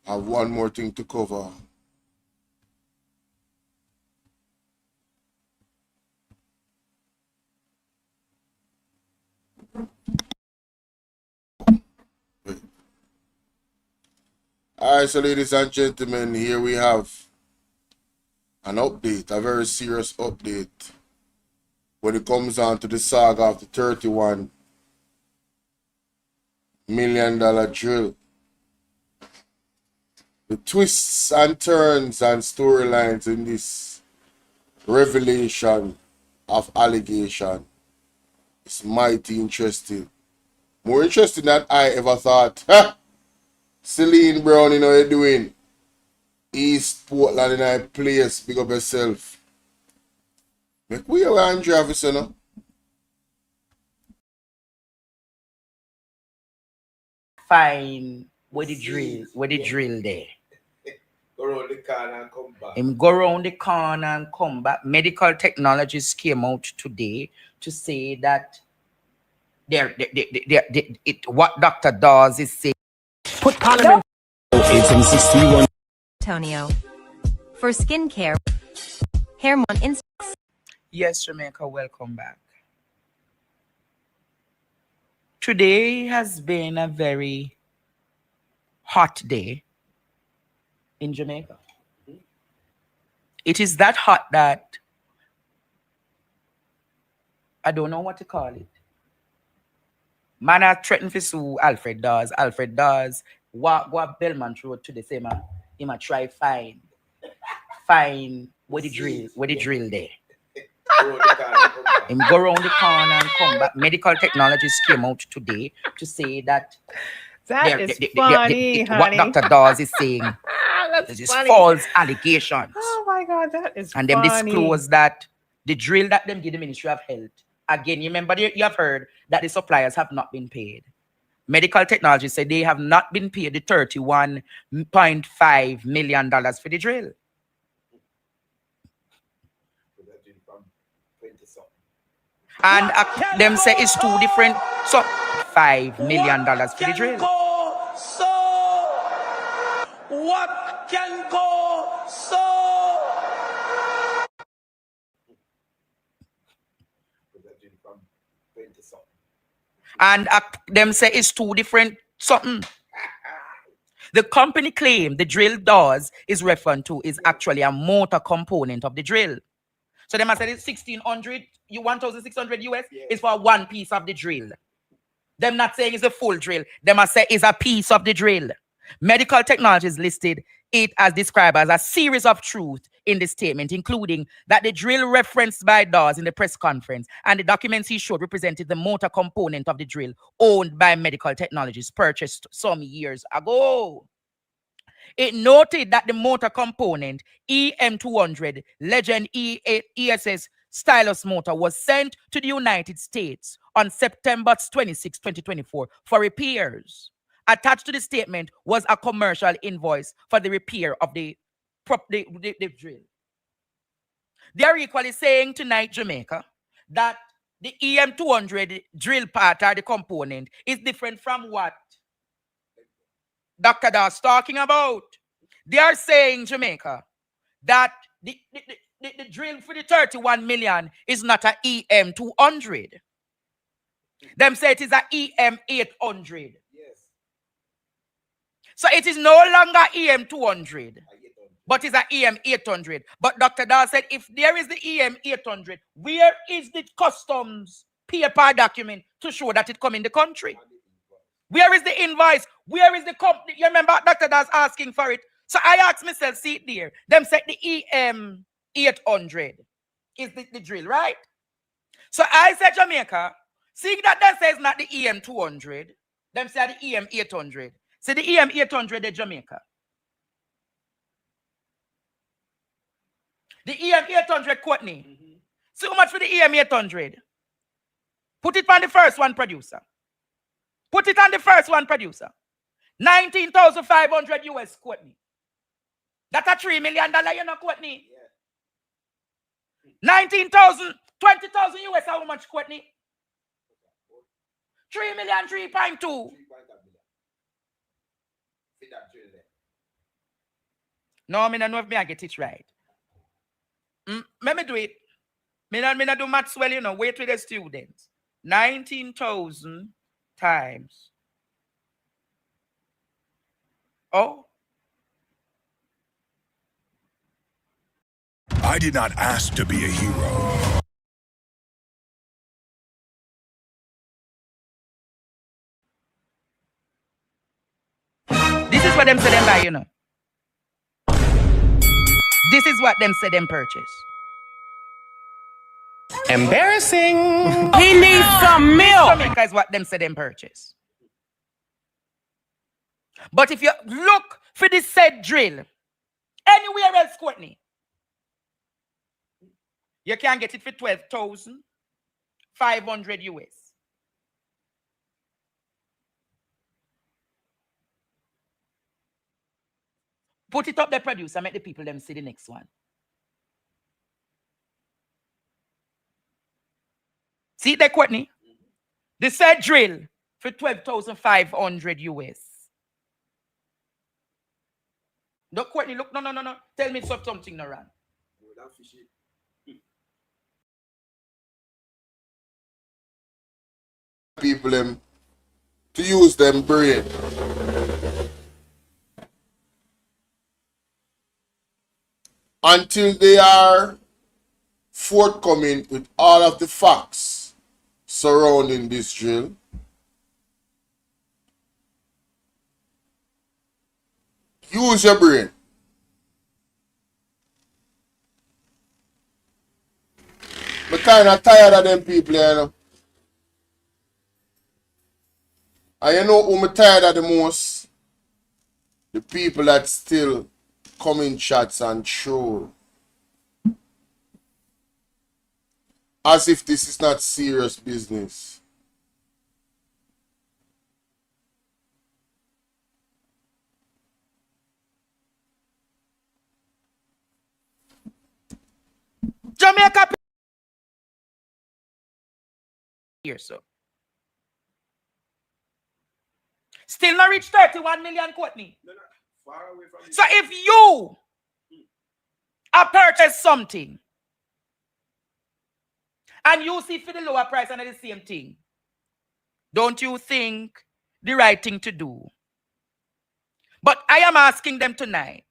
S1: I have one more thing to cover. Alright, so ladies and gentlemen, here we have an update, a very serious update when it comes on to the saga of the $31 million drill. The twists and turns and storylines in this revelation of allegation is mighty interesting. More interesting than I ever thought. Celine Brown, you know what you're doing. East Portland in a place, big up yourself. Make we away and drive, you know.
S11: Fine with the drill there.
S12: Go around the corner and come back.
S11: Him go around the corner and come back. Medical technologists came out today to say that what Dr. Dawes is saying. Put Parliament.
S17: 1861.
S18: Antonio. For skincare, hair insights.
S11: Yes, Jamaica, welcome back. Today has been a very hot day in Jamaica. It is that hot that I don't know what to call it. Man, I threatened to sue Alfred Dawes. Alfred Dawes walk Belmont Road today. Say, man, he might try fine with the drill there. Him go around the corner and come back. Medical technologists came out today to say that
S19: funny,
S11: what Dr. Dawes is saying is false allegations.
S19: Oh my God, that is
S11: and
S19: funny.
S11: them disclose that the drill that them give the Ministry of Health. Again, you remember you have heard that the suppliers have not been paid. Medical technologists say they have not been paid the $31.5 million for the drill. And them say it's two different. So $5 million for the drill.
S17: What can go so?
S11: And them say it's two different something. The company claim the drill doors is referred to is actually a motor component of the drill. So them say it's 1600, 1600 US is for one piece of the drill. Them not saying it's a full drill. Them say it's a piece of the drill. Medical Technologies listed it as described as a series of truths in the statement, including that the drill referenced by Dawes in the press conference and the documents he showed represented the motor component of the drill owned by Medical Technologies, purchased some years ago. It noted that the motor component EM200 Legend ESS stylus motor was sent to the United States on September 26, 2024 for repairs. Attached to the statement was a commercial invoice for the repair of the drill. They are equally saying tonight, Jamaica, that the EM200 drill part or the component is different from what Dr. Dawes talking about. They are saying, Jamaica, that the drill for the 31 million is not a EM200. Them say it is a EM800. So it is no longer EM200, but it's a EM800. But Dr. Dawes said, if there is the EM800, where is the customs paper document to show that it come in the country? Where is the invoice? Where is the company? You remember Dr. Dawes asking for it? So I asked myself, see it there. Them said the EM800 is the drill, right? So I said, Jamaica, see that says not the EM200. Them say the EM800. See the EM800 in Jamaica. The EM800 Courtney. See how much for the EM800? Put it on the first one, producer. Put it on the first one, producer. 19,500 US, Courtney. That's a $3 million, you know, Courtney. 19,000, 20,000 US, how much, Courtney? 3 million, 3.2. No, I don't know if I get it right. Let me do it. Me not do maths well, you know. Wait with the students. 19,000 times. Oh.
S19: I did not ask to be a hero.
S11: This is what them say them buy, you know. This is what them say them purchase.
S17: Embarrassing.
S11: He needs some milk. Jamaica is what them say them purchase. But if you look for this said drill, anywhere else, Courtney, you can get it for 12,500 US. Put it up there, producer. Make the people them see the next one. See there, Courtney? The said drill for 12,500 US. No, Courtney, look, no. Tell me something, no, Ran.
S1: People them to use them brain. Until they are forthcoming with all of the facts surrounding this drill, use your brain. I'm kind of tired of them people, you know. And you know who I'm tired of the most? The people that still come in chats and troll. As if this is not serious business.
S11: Jamaica here, so. Still not reach 31 million, Courtney.
S12: Far away from
S11: So if you purchase something and you see for the lower price and the same thing, don't you think the right thing to do? But I am asking them tonight.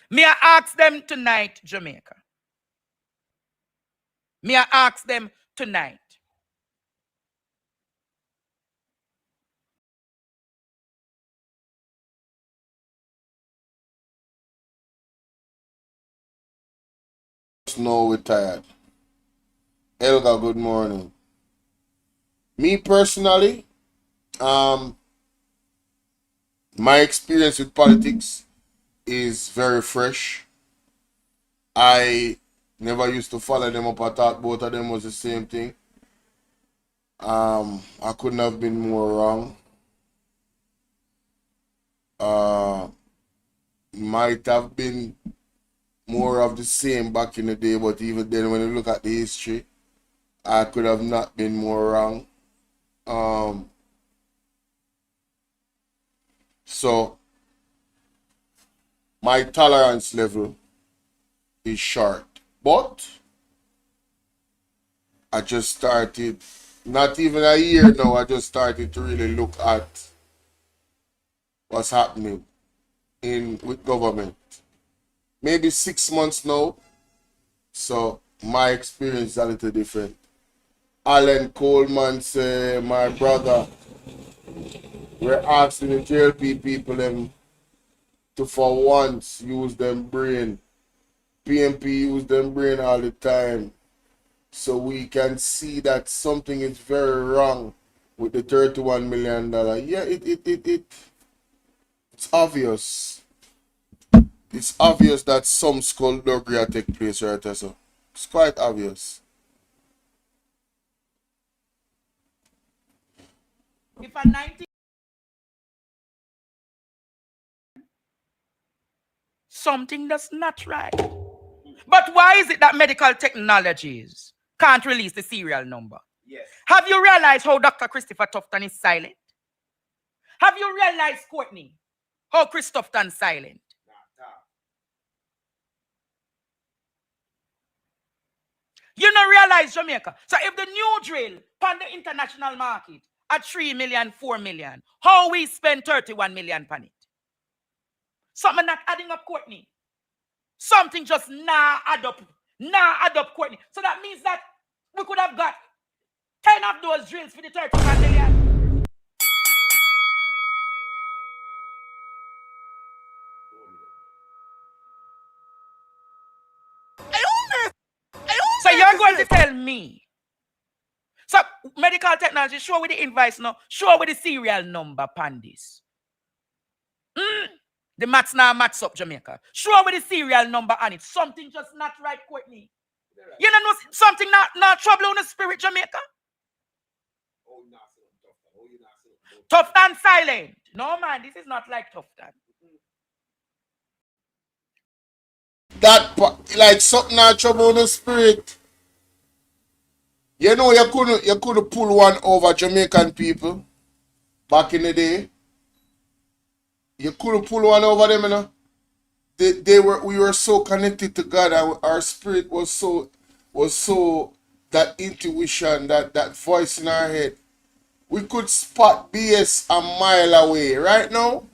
S11: May I ask them tonight, Jamaica? May I ask them tonight?
S1: No, we're tired. Elga, good morning. Me personally, my experience with politics is very fresh. I never used to follow them up. I thought both of them was the same thing. I couldn't have been more wrong. Might have been more of the same back in the day, but even then, when you look at the history, I could have not been more wrong. So my tolerance level is short, but I just started, not even a year now, I just started to really look at what's happening with government. Maybe 6 months now, so my experience is a little different. Alan Coleman say, my brother, we're asking the JLP people them to for once use them brain. PMP use them brain all the time. So we can see that something is very wrong with the $31 million. Yeah, it's obvious. It's obvious that some skullduggery take place right there. So it's quite obvious.
S11: If a 90 something that's not right. But why is it that medical technologies can't release the serial number?
S12: Yes.
S11: Have you realized how Dr. Christopher Tufton is silent? Have you realized, Courtney, how Chris Tufton is silent? You don't realize, Jamaica. So if the new drill on the international market at 3 million, 4 million, how we spend 31 million on it? Something not adding up, Courtney. Something just add up, Courtney. So that means that we could have got 10 of those drills for the 31 million. So you're going to tell me. So medical technology, show with the invoice now, show with the serial number upon this. The maths now match up, Jamaica. Show with the serial number on it. Something just not right, Courtney. You know something not trouble on the spirit, Jamaica? Tufton silent. No, man, this is not like Tufton.
S1: That like something not trouble on the spirit. You know, you couldn't pull one over Jamaican people back in the day. You couldn't pull one over them, you know. We were so connected to God, and our spirit was so that intuition, that voice in our head. We could spot BS a mile away. Right now,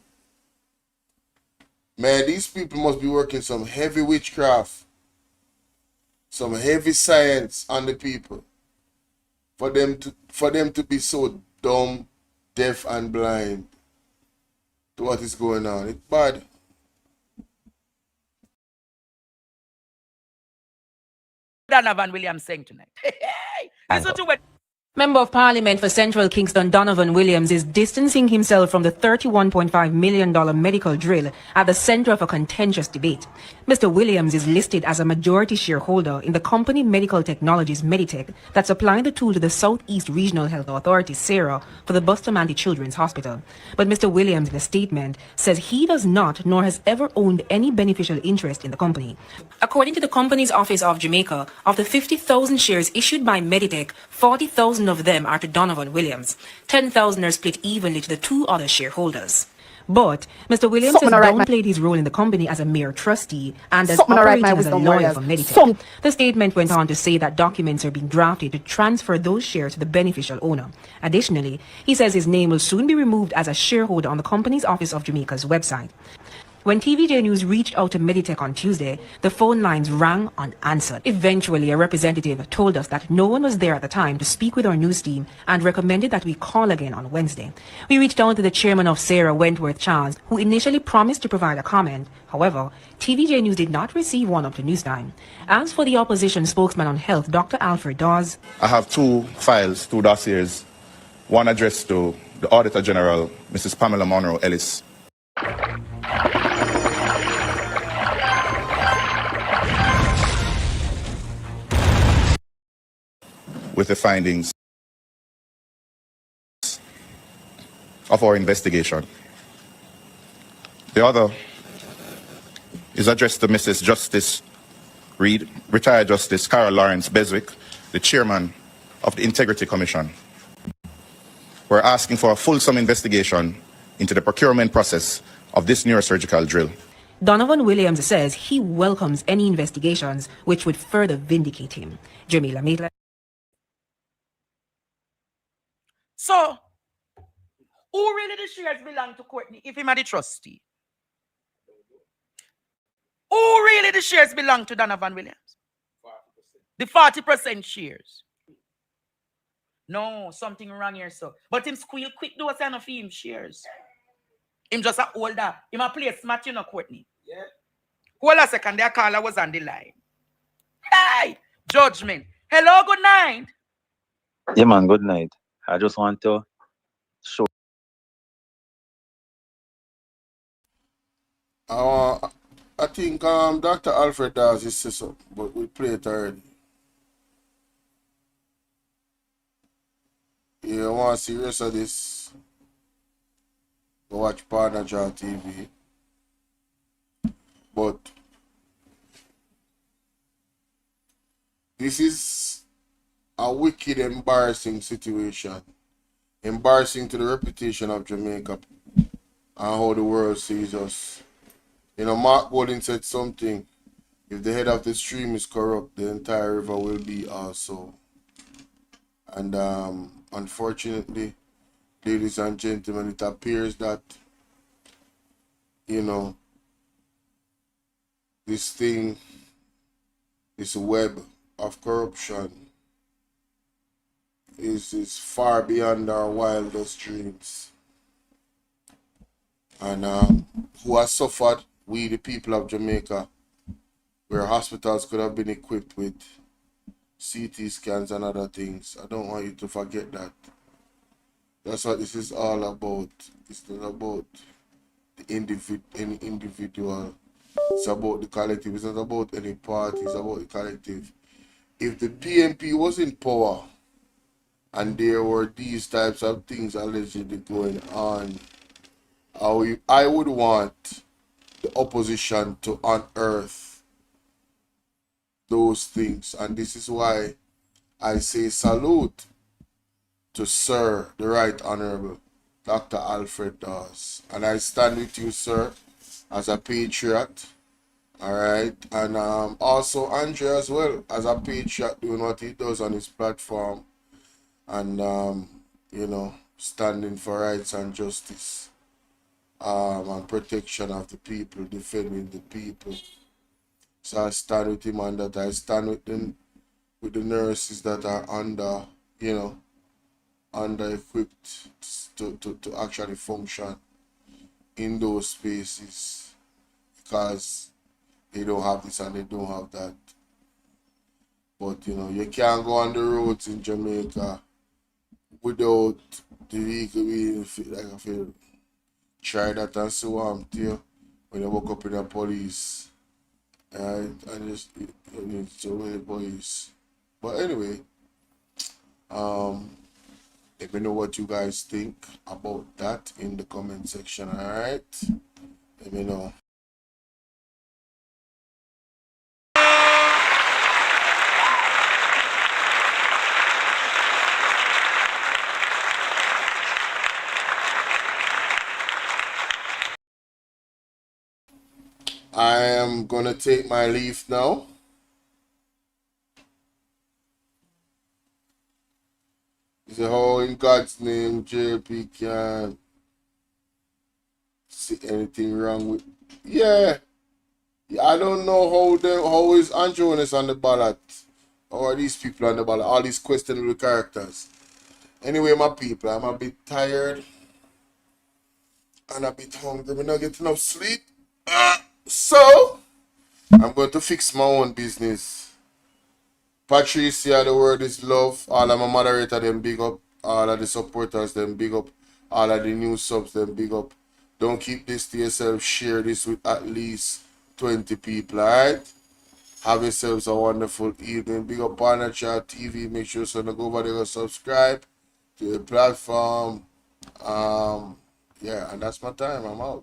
S1: man, these people must be working some heavy witchcraft, some heavy science on the people. For them to be so dumb, deaf, and blind to what is going on. It's bad.
S11: Donovan Williams saying tonight. Listen to what
S20: Member of Parliament for Central Kingston Donovan Williams is distancing himself from the $31.5 million medical drill at the center of a contentious debate. Mr. Williams is listed as a majority shareholder in the company Medical Technologies Meditech that's supplying the tool to the Southeast Regional Health Authority, SARA, for the Bustamante Children's Hospital. But Mr. Williams, in a statement, says he does not nor has ever owned any beneficial interest in the company. According to the company's office of Jamaica, of the 50,000 shares issued by Meditech, 40,000 of them are to Donovan Williams. 10,000 are split evenly to the two other shareholders. But Mr. Williams has downplayed his role in the company as a mere trustee and as operating as a lawyer for Meditech. The statement went on to say that documents are being drafted to transfer those shares to the beneficial owner. Additionally, he says his name will soon be removed as a shareholder on the company's Office of Jamaica's website. When TVJ News reached out to Meditech on Tuesday, the phone lines rang unanswered. Eventually, a representative told us that no one was there at the time to speak with our news team and recommended that we call again on Wednesday. We reached out to the chairman of SARA, Wentworth Charles, who initially promised to provide a comment. However, TVJ News did not receive one up to news time. As for the opposition spokesman on health, Dr. Alfred Dawes,
S21: I have two files, two dossiers, one addressed to the Auditor General, Mrs. Pamela Monroe Ellis. With the findings of our investigation. The other is addressed to Mrs. Justice Reed, retired Justice Carol Lawrence Beswick, the chairman of the Integrity Commission. We're asking for a fulsome investigation into the procurement process of this neurosurgical drill.
S20: Donovan Williams says he welcomes any investigations which would further vindicate him. Jamila Maitland.
S11: So, who really the shares belong to Courtney if him are the trustee? Who really the shares belong to Donovan Williams? 40%. The 40% shares. No, something wrong here, so. But him squeal quick do a sign of him shares. Him just a older. Him a play smart, you know, Courtney. Yeah. Hold a second, their caller was on the line. Hey, judgment. Hello, good night.
S22: Yeah, man, good night. I just want to show.
S1: I think Dr. Alfred does his sister, but we play it already. You want to see the rest of this? Go watch Partner Jaw TV. But this is a wicked, embarrassing situation. Embarrassing to the reputation of Jamaica and how the world sees us. You know, Mark Bolin said something. If the head of the stream is corrupt, the entire river will be also. And unfortunately, ladies and gentlemen, it appears that, you know, this thing, this web of corruption is far beyond our wildest dreams. And who has suffered, we the people of Jamaica, where hospitals could have been equipped with CT scans and other things. I don't want you to forget that. That's what this is all about. It's not about the any individual. It's about the collective. It's not about any party. It's about the collective. If the PNP was in power and there were these types of things allegedly going on, I would want the opposition to unearth those things. And this is why I say salute to Sir, the Right Honorable Dr. Alfred Dawes. And I stand with you, sir, as a patriot. All right. And also Andre as well, as a patriot, doing what he does on his platform. And, you know, standing for rights and justice. And protection of the people, defending the people. So I stand with him on that. I stand with them, with the nurses that are under, you know, under-equipped to actually function in those spaces because they don't have this and they don't have that. But, you know, you can't go on the roads in Jamaica without the vehicle being fit, like I feel try that and see what I'm there when I woke up in the police. And just need to wait boys. But anyway, let me know what you guys think about that in the comment section, alright? Let me know. I am gonna take my leave now. He said, how in God's name JP can see anything wrong with yeah. I don't know how is Andronis on the ballot. Or these people on the ballot, all these questionable characters. Anyway, my people, I'm a bit tired and a bit hungry. We're not getting enough sleep. So I'm going to fix my own business. Patricia, the word is love. All of my moderator, them big up. All of the supporters, them big up. All of the new subs, them big up. Don't keep this to yourself. Share this with at least 20 people, alright? Have yourselves a wonderful evening. Big up Partner Chat TV. Make sure so to go over there and subscribe to the platform. Yeah, and that's my time. I'm out.